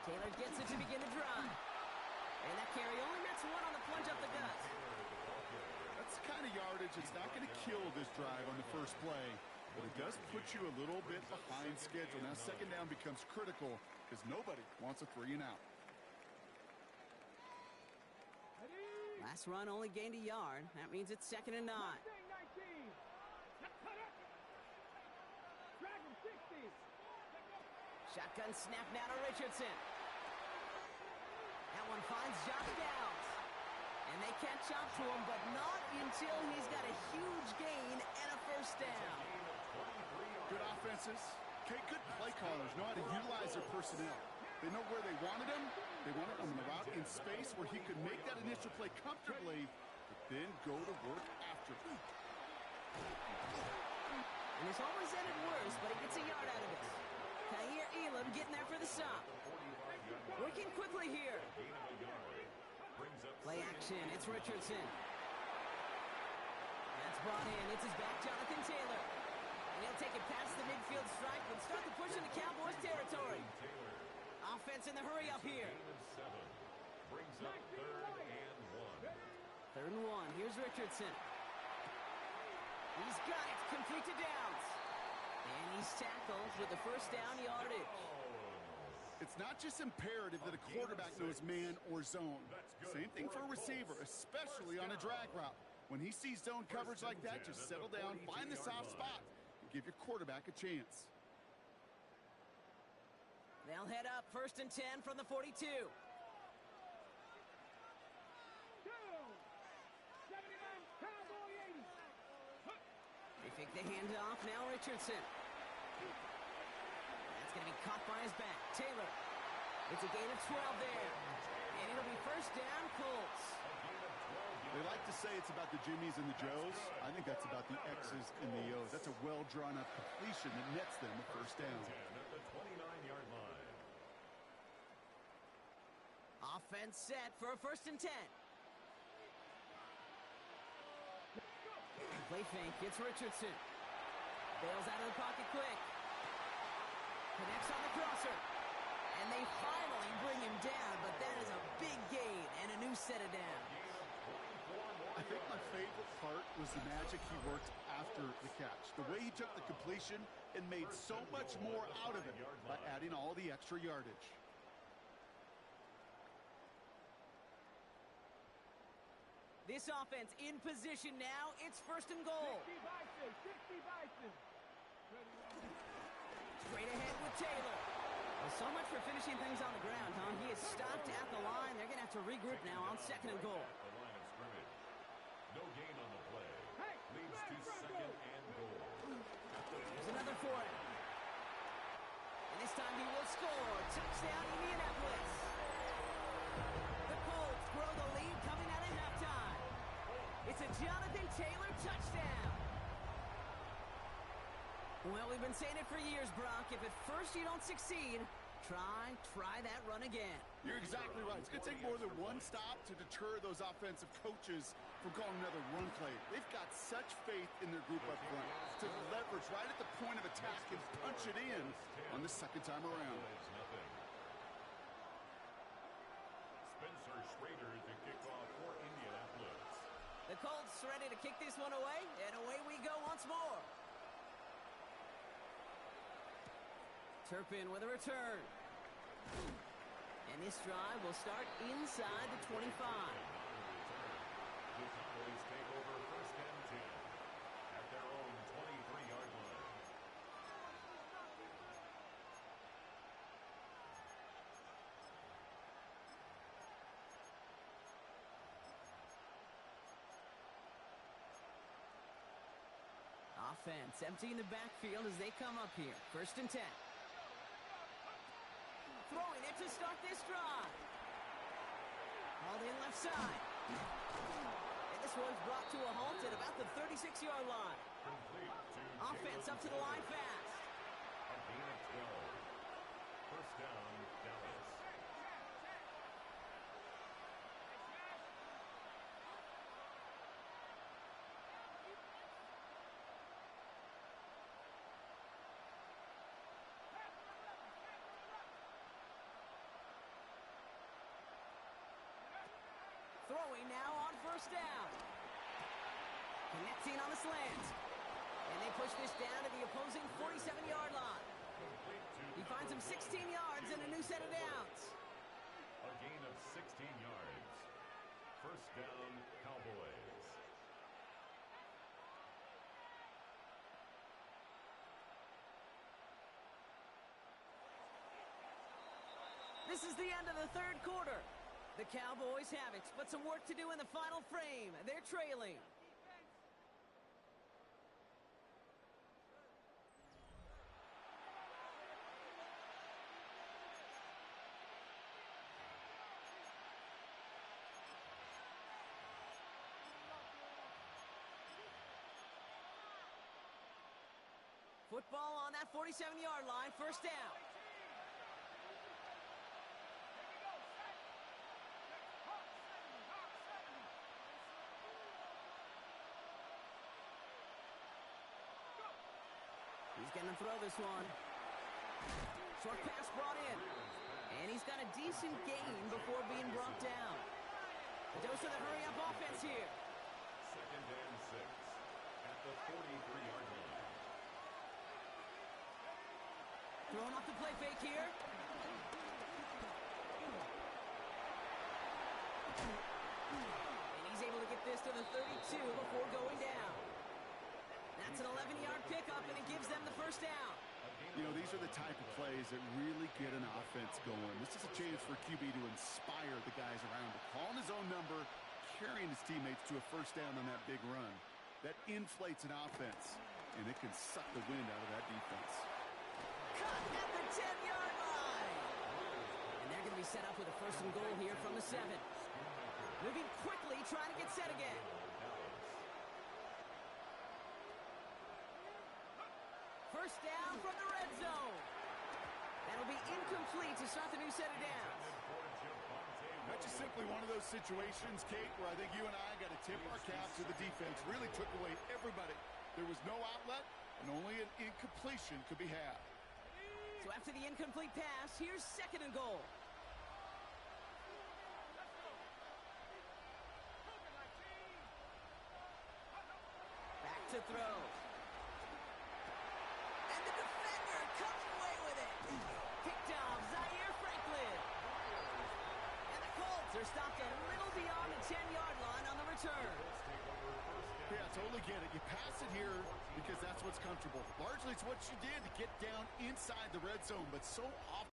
Taylor gets it to begin the drive. And that carry only nets 1 on the plunge up the gut. That's the kind of yardage that's not going to kill this drive on the first play, but it does put you a little bit behind schedule. Now, 2nd down becomes critical because nobody wants a 3 and out. Last run only gained a yard. That means it's 2nd and 9. Shotgun snap now to Richardson. That one finds Josh Downs. And they catch up to him, but not until he's got a huge gain and a 1st down. Good offenses. Okay, good play callers know how to utilize their personnel. They know where they wanted him. They wanted him on the route in space where he could make that initial play comfortably, but then go to work after. And this almost ended worse, but he gets a yard out of it. Kaiir Elam getting there for the stop. Working quickly here. Play action. It's Richardson. That's brought in. It's his back, Jonathan Taylor. And he'll take it past the midfield stripe and start the push into Cowboys territory. Offense in the hurry up here. Brings up 3rd and 1. 3rd and 1. Here's Richardson. He's got it. Complete to Downs. And he's tackled with the 1st down yardage. It's not just imperative that a quarterback knows man or zone. Same thing for a receiver, especially on a drag route. When he sees zone coverage like that, just settle down, find the soft spot, and give your quarterback a chance. They'll head up 1st and 10 from the 42. They fake the handoff. Now Richardson. That's going to be caught by his back. Taylor. It's a gain of 12 there. And it'll be 1st down, Colts. They They like to say it's about the Jimmies and the Joes. I think that's about the X's and the O's. That's a well-drawn-up completion that nets them a first down. At the 29-yard line. Offense set for a 1st and 10. Play fake. It's Richardson. Bails out of the pocket quick. Connects on the crosser. And they finally bring him down, but that is a big gain and a new set of downs. I think my favorite part was the magic he worked after the catch. The way he took the completion and made so much more out of it by adding all the extra yardage. This offense in position now. It's 1st and goal. 60 Bison, 60 Bison. Straight ahead with Taylor. Well, so much for finishing things on the ground, huh? He is stopped at the line. They're going to have to regroup now on 2nd and goal. The line of scrimmage. No gain on the play. Leads to 2nd and goal. There's another for him. And this time he will score. Touchdown, Indianapolis. The Colts grow the lead coming out of halftime. It's a Jonathan Taylor touchdown. Well, we've been saying it for years, Brock. If at first you don't succeed, try that run again. You're exactly right. It's going to take more than one stop to deter those offensive coaches from calling another run play. They've got such faith in their group up front to leverage right at the point of attack and punch it in on the 2nd time around. Spencer Schrader to kick off for Indianapolis. The Colts ready to kick this one away, and away we go once more. Turpin with a return. And this drive will start inside the 25. The Cowboys take over 1st and 10 at their own 23-yard line. Offense emptying the backfield as they come up here. 1st and 10. Throwing it to start this drive. Hauled in left side. And this one's brought to a halt at about the 36-yard line. Offense up to the line fast. A gain of 12. 1st down, Dallas. Throwing now on 1st down. Connecting on the slant. And they push this down to the opposing 47-yard line. He finds him 16 yards and a new set of downs. A gain of 16 yards. 1st down, Cowboys. This is the end of the 3rd quarter. The Cowboys have it, but some work to do in the final frame. They're trailing. Football on that 47-yard line, 1st down. He's going to throw this one. Short pass brought in. And he's got a decent gain before being brought down. A dose of the hurry-up offense here. 2nd and 6 at the 43-yard line. Throwing off the play fake here. And he's able to get this to the 32 before going down. That's an 11-yard pickup, and it gives them the 1st down. You know, these are the type of plays that really get an offense going. This is a chance for QB to inspire the guys around him. Calling his own number, carrying his teammates to a 1st down on that big run. That inflates an offense, and it can suck the wind out of that defense. Cut at the 10-yard line. And they're going to be set up with a 1st and goal here from the 7. Moving quickly, trying to get set again. First down from the red zone. That'll be incomplete to start the new set of downs. That's just simply one of those situations, Kate, where I think you and I got to tip our cap to the defense. Really took away everybody. There was no outlet, and only an incompletion could be had. So after the incomplete pass, here's 2nd and goal. Back to throw. And the defender comes away with it. Picked off Zaire Franklin. And the Colts are stopped a little beyond the 10-yard line on the return. Yeah, totally get it. You pass it here because that's what's comfortable. Largely, it's what you did to get down inside the red zone, but so often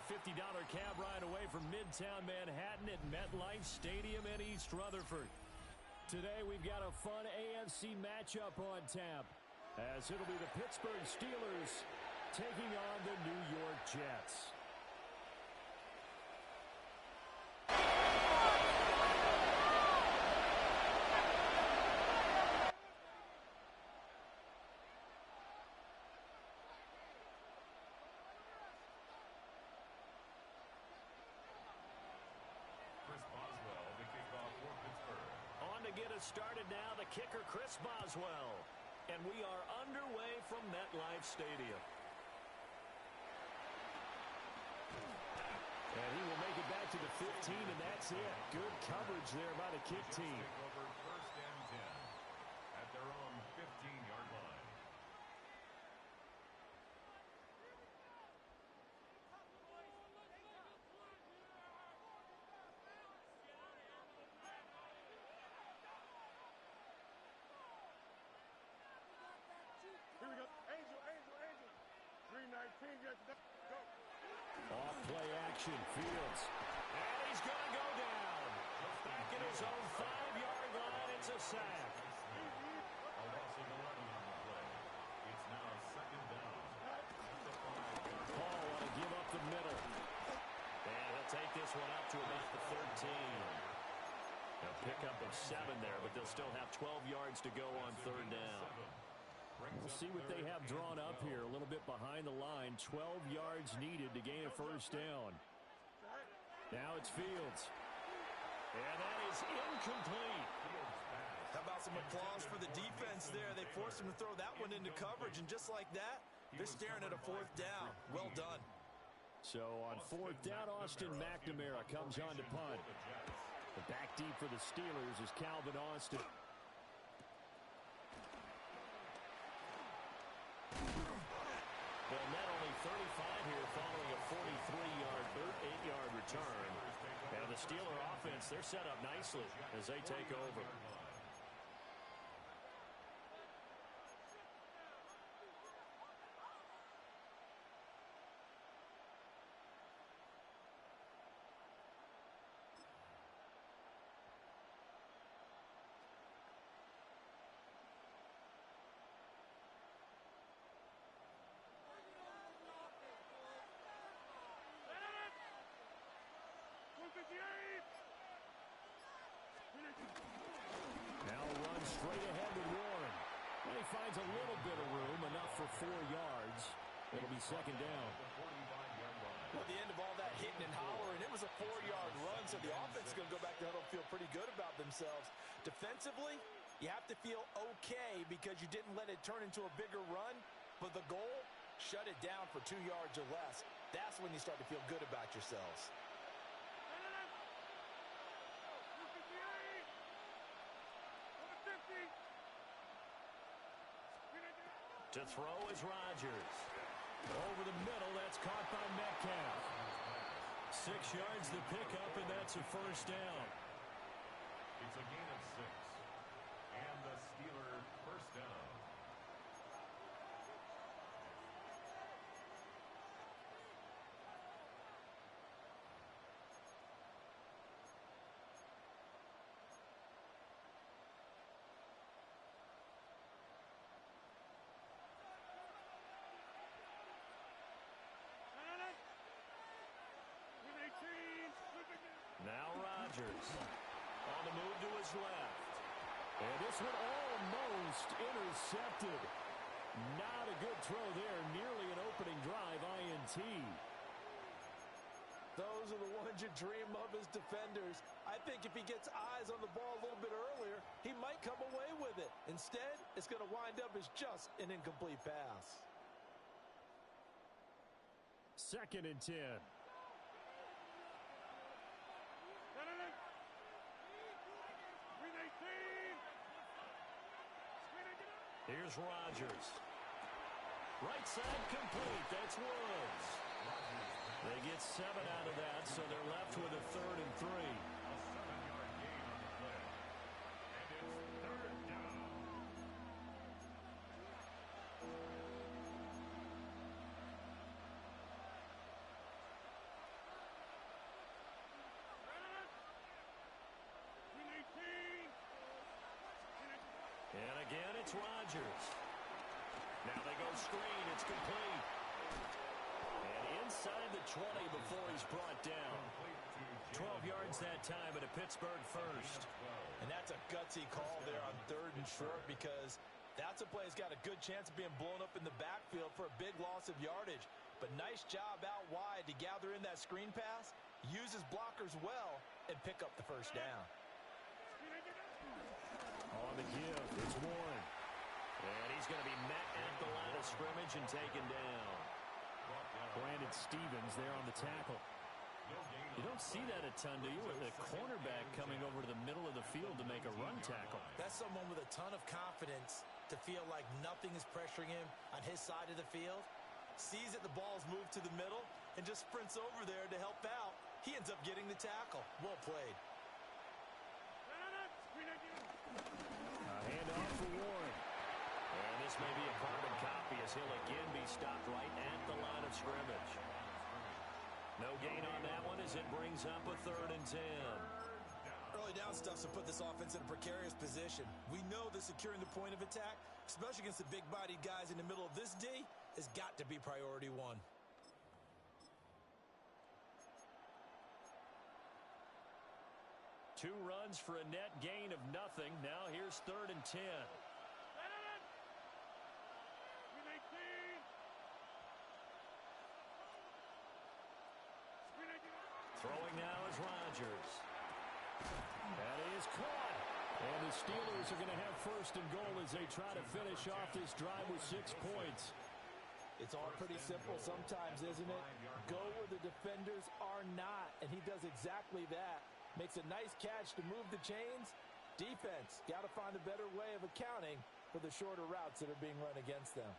$50 cab ride away from Midtown Manhattan at MetLife Stadium in East Rutherford. Today we've got a fun AFC matchup on tap, as it'll be the Pittsburgh Steelers taking on the New York Jets. Get us started now, the kicker, Chris Boswell. And we are underway from MetLife Stadium. And he will make it back to the 15, and that's it. Good coverage there by the kick team. Over first and 10 at their own 15-yard line. Here we go. Angel. 319. Go. Off play action, Fields. And he's going to go down. Back at his own 5-yard line, it's a sack. A loss of 11 on the play. It's now second down. Paul want to give up the middle. And he'll take this one up to about the 13. A pickup of 7 there, but they'll still have 12 yards to go on third down. We'll see what they have drawn up here. A little bit behind the line. 12 yards needed to gain a first down. Now it's Fields. And that is incomplete. How about some applause for the defense there? They forced him to throw that one into coverage, and just like that, they're staring at a fourth down. Well done. So on fourth down, Austin McNamara comes on to punt. The back deep for the Steelers is Calvin Austin. Well, net only 35 here following a 8-yard return. And the Steeler offense, they're set up nicely as they take over. Now run straight ahead with Warren. And he finds a little bit of room, enough for 4 yards. It'll be second down. Well, the end of all that hitting and hollering, it was a 4-yard run, so the offense is going to go back to huddle and feel pretty good about themselves. Defensively, you have to feel okay because you didn't let it turn into a bigger run, but the goal, shut it down for 2 yards or less. That's when you start to feel good about yourselves. To throw is Rodgers. Over the middle, that's caught by Metcalf. 6 yards the pickup, and that's a first down. It's a gain of 6. And the Steelers first down. Now Rodgers on the move to his left. And this one almost intercepted. Not a good throw there. Nearly an opening drive INT. Those are the ones you dream of as defenders. I think if he gets eyes on the ball a little bit earlier, he might come away with it. Instead, it's going to wind up as just an incomplete pass. Second and 10. Here's Rodgers. Right side complete. That's Woods. They get 7 out of that, so they're left with a 3rd and 3. A 7-yard gain on the play. And it's third down. It's Rodgers. Now they go screen. It's complete. And inside the 20 before he's brought down. 12 yards that time at a Pittsburgh first. And that's a gutsy call there on 3rd and short, because that's a play that's got a good chance of being blown up in the backfield for a big loss of yardage. But nice job out wide to gather in that screen pass, use his blockers well, and pick up the first down. On the give, it's Warren. And he's going to be met at the line of scrimmage and taken down. Brandon Stevens there on the tackle. You don't see that a ton, do you, with a cornerback coming over to the middle of the field to make a run tackle? That's someone with a ton of confidence to feel like nothing is pressuring him on his side of the field. Sees that the ball's moved to the middle and just sprints over there to help out. He ends up getting the tackle. Well played. A handoff for Warren. And this may be a carbon copy as he'll again be stopped right at the line of scrimmage. No gain on that one as it brings up a 3rd and 10. Early down stuff to put this offense in a precarious position. We know that securing the point of attack, especially against the big-bodied guys in the middle of this D, has got to be priority one. Two runs for a net gain of nothing. Now here's 3rd and 10. Throwing now is Rodgers. That is caught. And the Steelers are going to have 1st and goal as they try to finish off this drive with 6 points. It's all pretty simple sometimes, isn't it? Go where the defenders are not, and he does exactly that. Makes a nice catch to move the chains. Defense, got to find a better way of accounting for the shorter routes that are being run against them.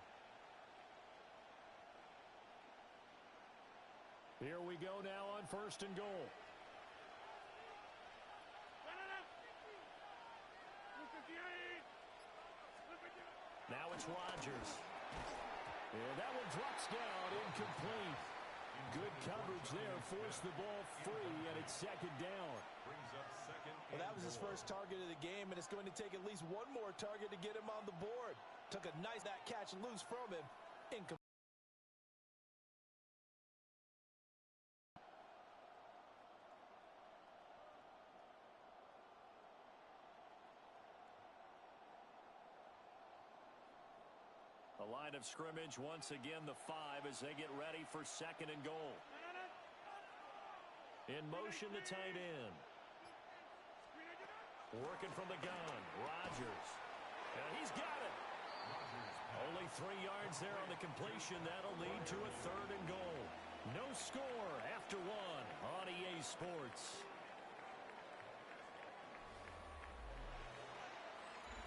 Here we go now on 1st and goal. Now it's Rodgers. And that one drops down, incomplete. Good coverage there, forced the ball free, and it's 2nd down. Well, that was his first target of the game, and it's going to take at least one more target to get him on the board. Took a nice that catch loose from him. Incomplete. The line of scrimmage, once again, the 5 as they get ready for 2nd and goal. In motion, the tight end. Working from the gun, Rodgers. And he's got it. Only 3 yards there on the completion. That'll lead to a 3rd and goal. No score after 1 on EA Sports.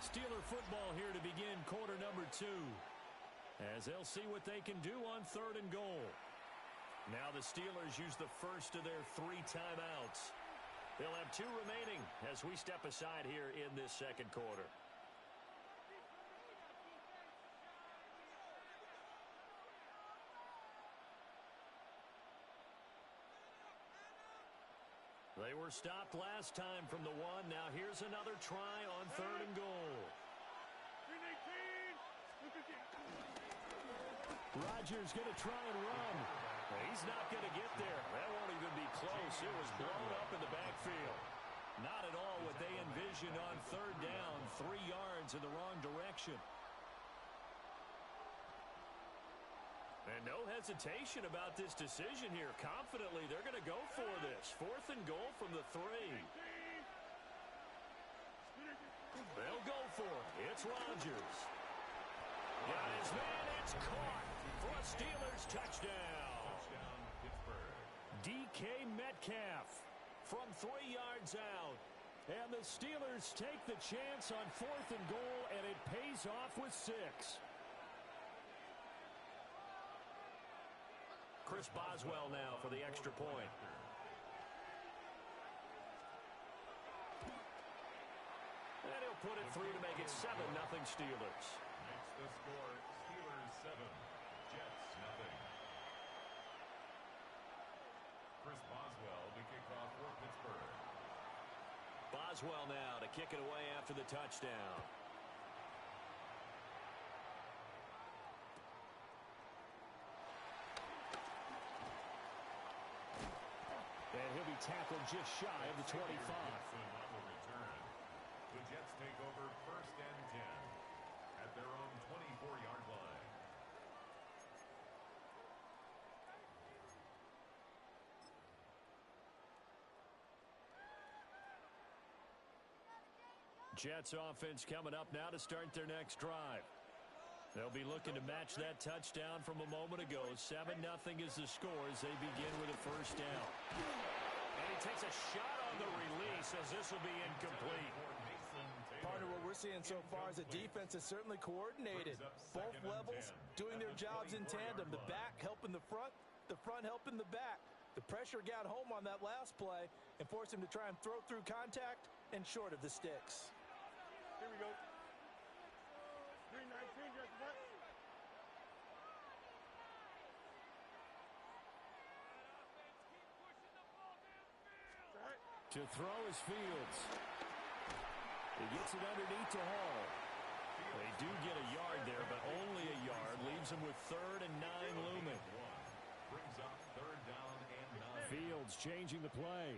Steeler football here to begin quarter number 2. As they'll see what they can do on 3rd and goal. Now the Steelers use the first of their 3 timeouts. They'll have 2 remaining as we step aside here in this 2nd quarter. They were stopped last time from the 1. Now here's another try on 3rd and goal. Rodgers going to try and run. He's not going to get there. That won't even be close. It was blown up in the backfield. Not at all what they envisioned on 3rd down. 3 yards in the wrong direction. And no hesitation about this decision here. Confidently, they're going to go for this. 4th and goal from the 3. They'll go for it. It's Rodgers. Got his man. It's caught for a Steelers touchdown. DK Metcalf from 3 yards out. And the Steelers take the chance on 4th and goal, and it pays off with 6. Chris Boswell now for the extra point. And he'll put it through to make it 7-0 Steelers. Makes the score Steelers 7, Jets 0. Chris Boswell to kick off for Pittsburgh. Boswell now to kick it away after the touchdown. tackled just shy of the 25. On the return. The Jets take over 1st and 10 at their own 24-yard line. Jets offense coming up now to start their next drive. They'll be looking to match that touchdown from a moment ago. 7-0 is the score as they begin with a first down. And he takes a shot on the release as this will be incomplete. Part of what we're seeing so far is the defense is certainly coordinated. Both levels doing their jobs in tandem. The back helping the front helping the back. The pressure got home on that last play and forced him to try and throw through contact and short of the sticks. Here we go. 319, just what? To throw is Fields. He gets it underneath to Hall. They do get a yard there, but only a yard. Leaves them with 3rd and 9 looming. Brings up 3rd down and 9. Fields changing the play.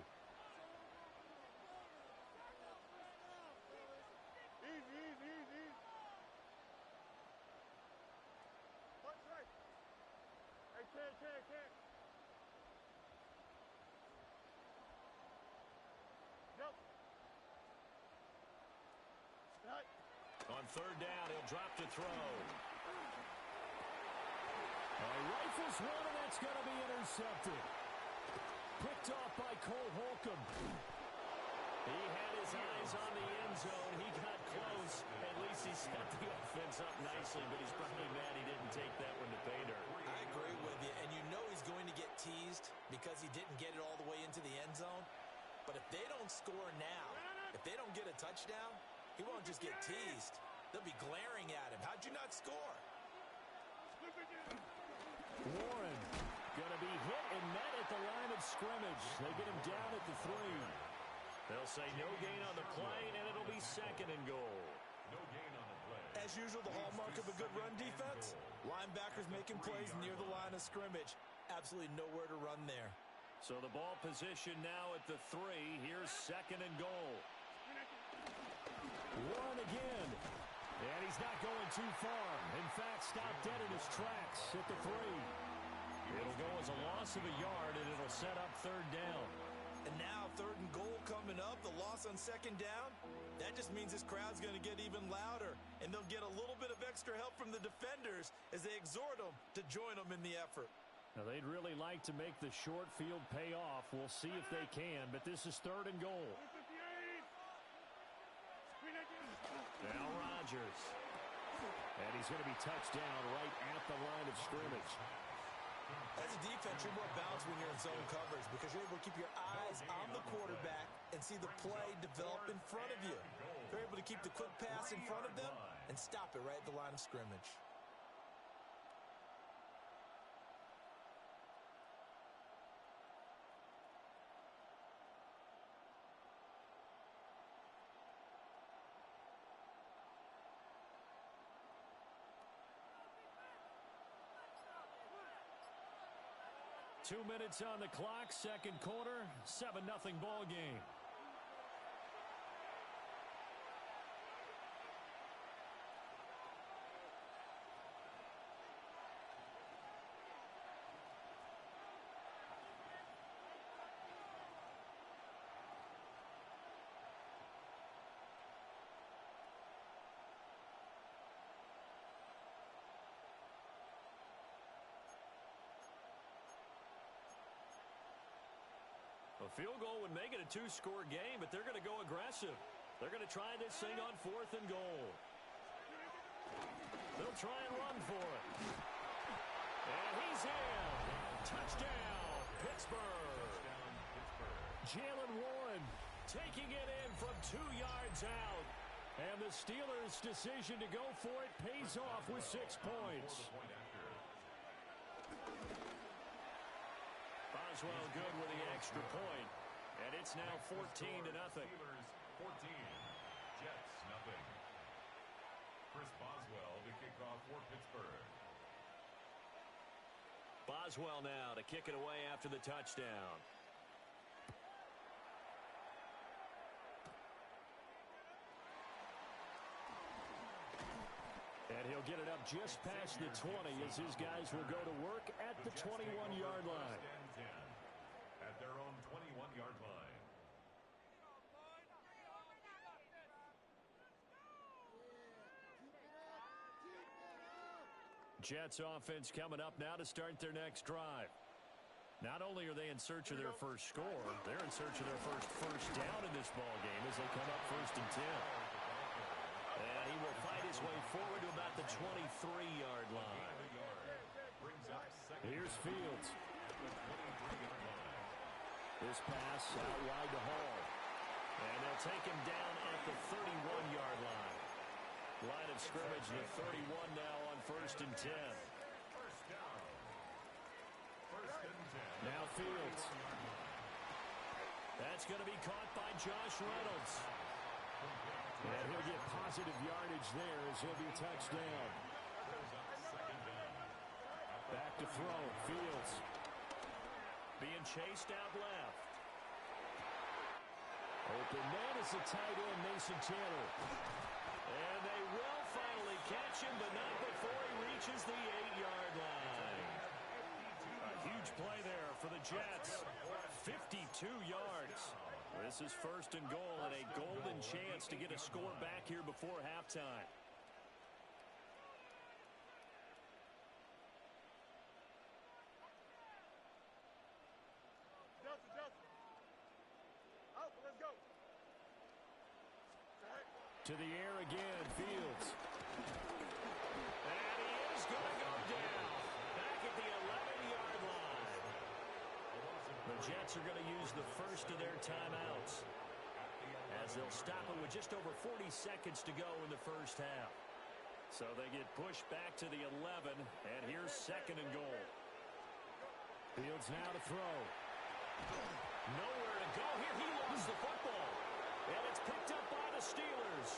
Easy. What's right? Hey, can't. Nope. Right. On 3rd down, he'll drop to throw. Rifles one, and that's going to be intercepted. Picked off by Cole Holcomb. He had his eyes on the end zone. He got close. At least he set the offense up nicely, but he's probably mad he didn't take that one to pay dirt. I agree with you, and you know he's going to get teased because he didn't get it all the way into the end zone. But if they don't score now, if they don't get a touchdown, he won't just get teased. They'll be glaring at him. How'd you not score? Warren going to be hit and met at the line of scrimmage. They get him down at the 3. They'll say no gain on the play, and it'll be 2nd and goal. No gain on the play. As usual, the hallmark of a good run defense, linebackers making plays near the line of scrimmage. Absolutely nowhere to run there. So the ball position now at the 3. Here's 2nd and goal. Warren again. And he's not going too far. In fact, stopped dead in his tracks at the 3. It'll go as a loss of a yard, and it'll set up 3rd down. And now 3rd and goal coming up, the loss on 2nd down. That just means this crowd's going to get even louder, and they'll get a little bit of extra help from the defenders as they exhort them to join them in the effort. Now, they'd really like to make the short field pay off. We'll see if they can, but this is 3rd and goal. Now Rodgers. And he's going to be touched down right at the line of scrimmage. As a defense, you're more balanced when you're in zone coverage because you're able to keep your eyes on the quarterback and see the play develop in front of you. You're able to keep the quick pass in front of them and stop it right at the line of scrimmage. Two minutes on the clock, 2nd quarter, 7-0 ball game. A field goal would make it a 2-score game, but they're going to go aggressive. They're going to try this thing on 4th and goal. They'll try and run for it. And he's in. Touchdown, Pittsburgh. Jalen Warren taking it in from 2 yards out. And the Steelers' decision to go for it pays off with 6 points. Boswell good with the extra point. And it's now 14-0. Steelers 14, Jets nothing. Chris Boswell to kick off for Pittsburgh. Boswell now to kick it away after the touchdown. And he'll get it up just past the 20 as his guys will go to work at the 21-yard line. At their own 21-yard line. Jets offense coming up now to start their next drive. Not only are they in search of their first score, they're in search of their first down in this ball game as they come up 1st and 10. And he will fight his way forward to about the 23-yard line. Here's Fields. This pass out wide to Hall. And they'll take him down at the 31-yard line. Line of scrimmage, the 31 now on 1st and 10. Now Fields. That's going to be caught by Josh Reynolds. And he'll get positive yardage there as he'll be touched down. Back to throw. Fields. Being chased out left. Open man is the tight end, Mason Taylor. And they will finally catch him, but not before he reaches the 8-yard line. A huge play there for the Jets. 52 yards. This is 1st and goal and a golden chance to get a score back here before halftime. To the air again, Fields. And he is going to go down. Back at the 11-yard line. The Jets are going to use the first of their timeouts, as they'll stop it with just over 40 seconds to go in the first half. So they get pushed back to the 11, and here's 2nd and goal. Fields now to throw. Nowhere to go here. He lost the football. And it's picked up by the Steelers.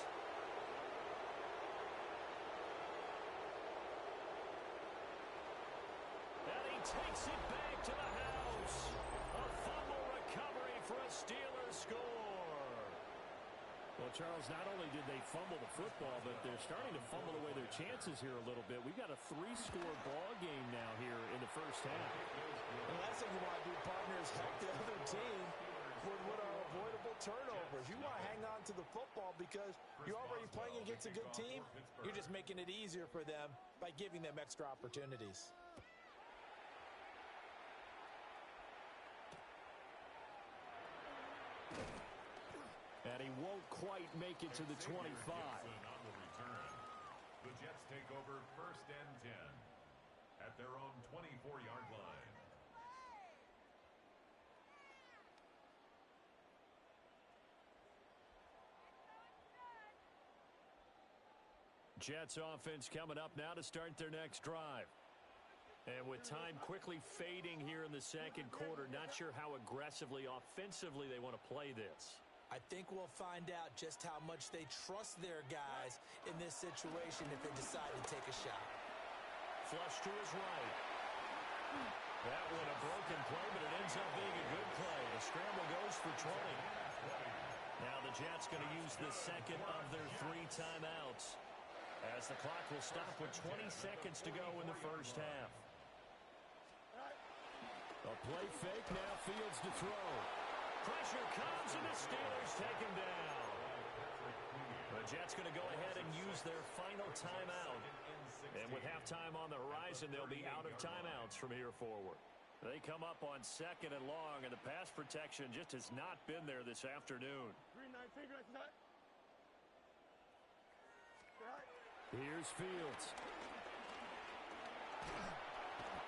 And he takes it back to the house. A fumble recovery for a Steelers score. Well, Charles, not only did they fumble the football, but they're starting to fumble away their chances here a little bit. We've got a 3-score ball game now here in the first half. The last thing you want to do, partner, is help the other team with what are avoidable turnovers. You want to hang on to the football because you're already playing against a good team. You're just making it easier for them by giving them extra opportunities. And he won't quite make it to the 25. The Jets take over 1st and 10 at their own 24-yard line. Jets offense coming up now to start their next drive. And with time quickly fading here in the second quarter, not sure how aggressively, offensively they want to play this. I think we'll find out just how much they trust their guys in this situation if they decide to take a shot. Flush to his right. That one a broken play, but it ends up being a good play. The scramble goes for 20. Now the Jets going to use the second of their 3 timeouts, as the clock will stop with 20 seconds to go in the first half. A play fake, now Fields to throw. Pressure comes, and the Steelers take him down. The Jets going to go ahead and use their final timeout. And with halftime on the horizon, they'll be out of timeouts from here forward. They come up on 2nd and long, and the pass protection just has not been there this afternoon. Here's Fields.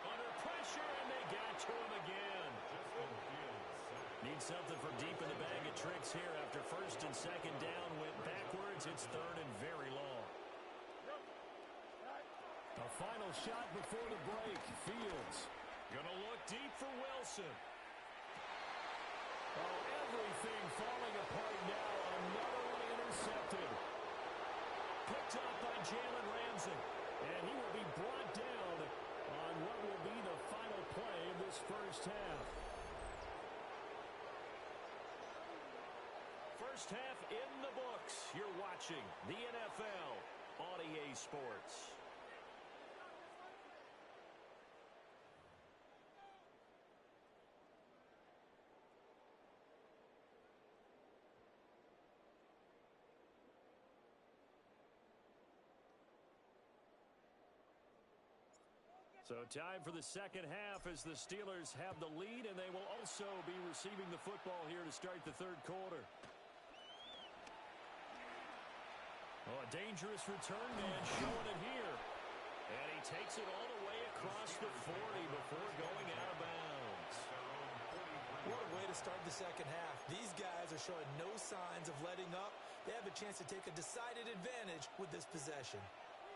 Under pressure, and they got to him again. Need something from deep in the bag of tricks here after 1st and 2nd down. Went backwards. It's 3rd and very long. A final shot before the break. Fields gonna look deep for Wilson. Oh, everything falling apart now. Another one intercepted. Picked up by Jalen Ramsey. And he will be brought down on what will be the final play of this first half. First half in the books. You're watching the NFL on EA Sports. So time for the second half as the Steelers have the lead, and they will also be receiving the football here to start the third quarter. Oh, a dangerous return man showing it here. And he takes it all the way across the 40 before going out of bounds. What a way to start the second half. These guys are showing no signs of letting up. They have a chance to take a decided advantage with this possession.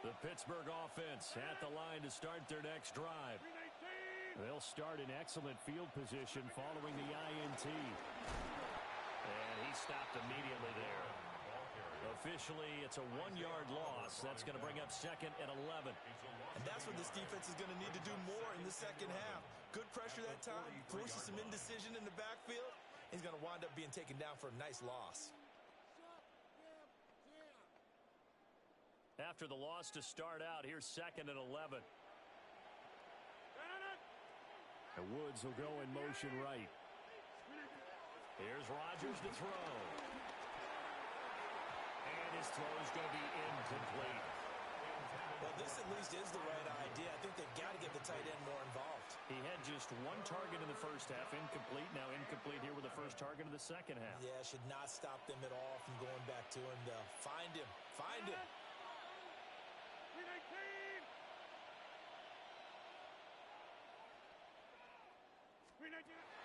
The Pittsburgh offense at the line to start their next drive. They'll start in excellent field position following the INT. And he stopped immediately there. Officially, it's a 1-yard loss. That's going to bring up 2nd and 11. And that's what this defense is going to need to do more in the second half. Good pressure that time, forces some indecision in the backfield. He's going to wind up being taken down for a nice loss. After the loss to start out, here's 2nd and 11. And Woods will go in motion right. Here's Rodgers to throw. And his throw is going to be incomplete. Well, this at least is the right idea. I think they've got to get the tight end more involved. He had just 1 target in the first half, incomplete. Now incomplete here with the first target of the second half. Yeah, should not stop them at all from going back to him, though. Find him. Find him.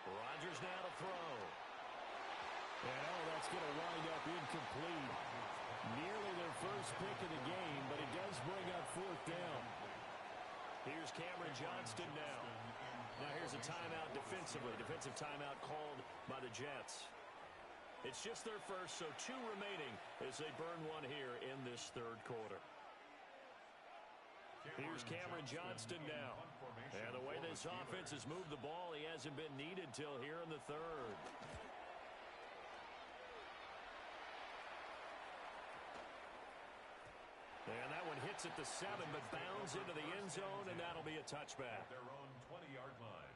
Rodgers now to throw. And that's going to wind up incomplete. Nearly their first pick of the game, but it does bring up 4th down. Here's Cameron Johnston now. Now here's a timeout defensively. Defensive timeout called by the Jets. It's just their first, so 2 remaining as they burn 1 here in this third quarter. Here's Cameron Johnston now. And the way this offense has moved the ball, he hasn't been needed till here in the third. And that one hits at the 7, but bounds into the end zone, and that'll be a touchback. Their own 20-yard line.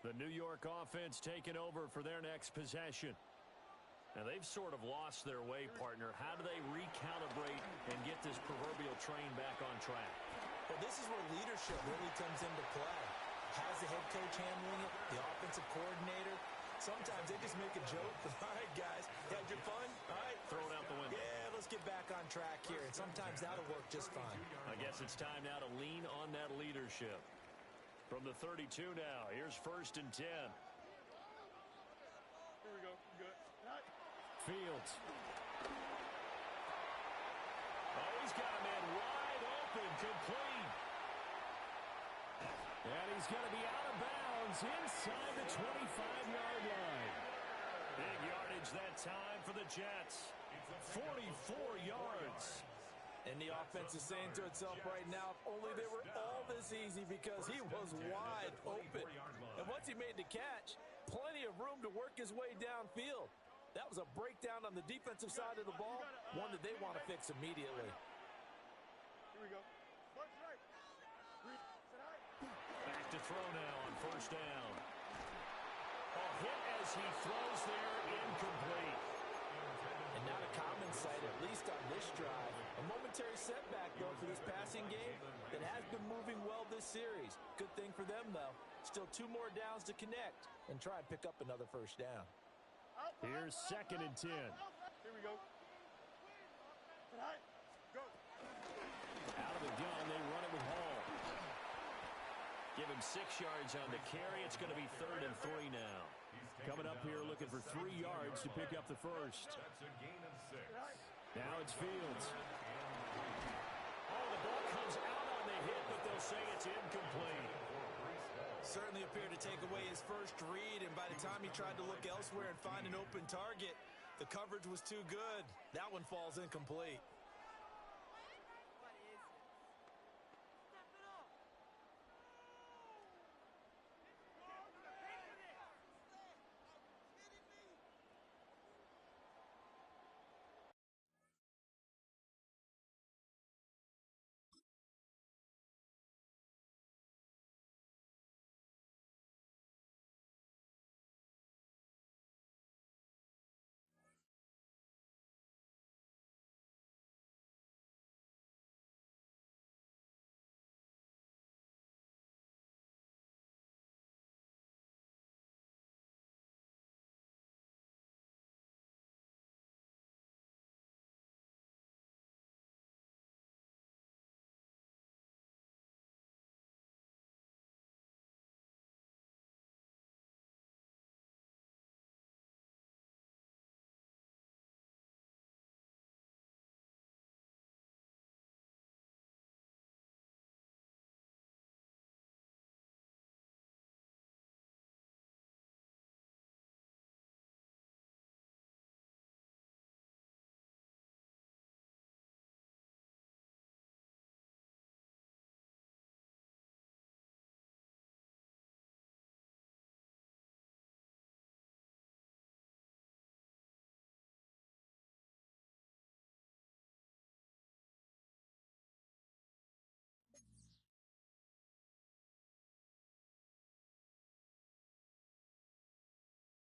The New York offense taking over for their next possession. Now, they've sort of lost their way, partner. How do they recalibrate and get this proverbial train back on track? Well, this is where leadership really comes into play. Has the head coach handling it, the offensive coordinator. Sometimes they just make a joke. All right, guys, had your fun? All right. Throw it out the window. Yeah, let's get back on track here. And sometimes that'll work just fine. I guess it's time now to lean on that leadership. From the 32 now, here's 1st and 10. Here we go. Good. Fields. Oh, he's got a man wide open, complete. And he's going to be out of bounds inside the 25-yard line. Big yardage that time for the Jets. 44 yards. And the offense is saying to itself right now, if only they were all this easy, because he was wide open. And once he made the catch, plenty of room to work his way downfield. That was a breakdown on the defensive side of the ball, one that they want to fix immediately. Here we go. Back to throw now on 1st down. A hit as he throws there, incomplete. And not a common sight, at least on this drive. A momentary setback, though, for this passing game that has been moving well this series. Good thing for them, though. Still 2 more downs to connect and try and pick up another 1st down. Here's 2nd and 10. Here we go. Go. Out of the gun, they run it with Hall. Give him 6 yards on the carry. It's going to be 3rd and 3 now. Coming up here looking for 3 yards to pick up the first. That's a gain of 6. Now it's Fields. Oh, the ball comes out on the hit, but they'll say it's incomplete. Certainly appeared to take away his first read, and by the time he tried to look elsewhere and find an open target, the coverage was too good. That one falls incomplete.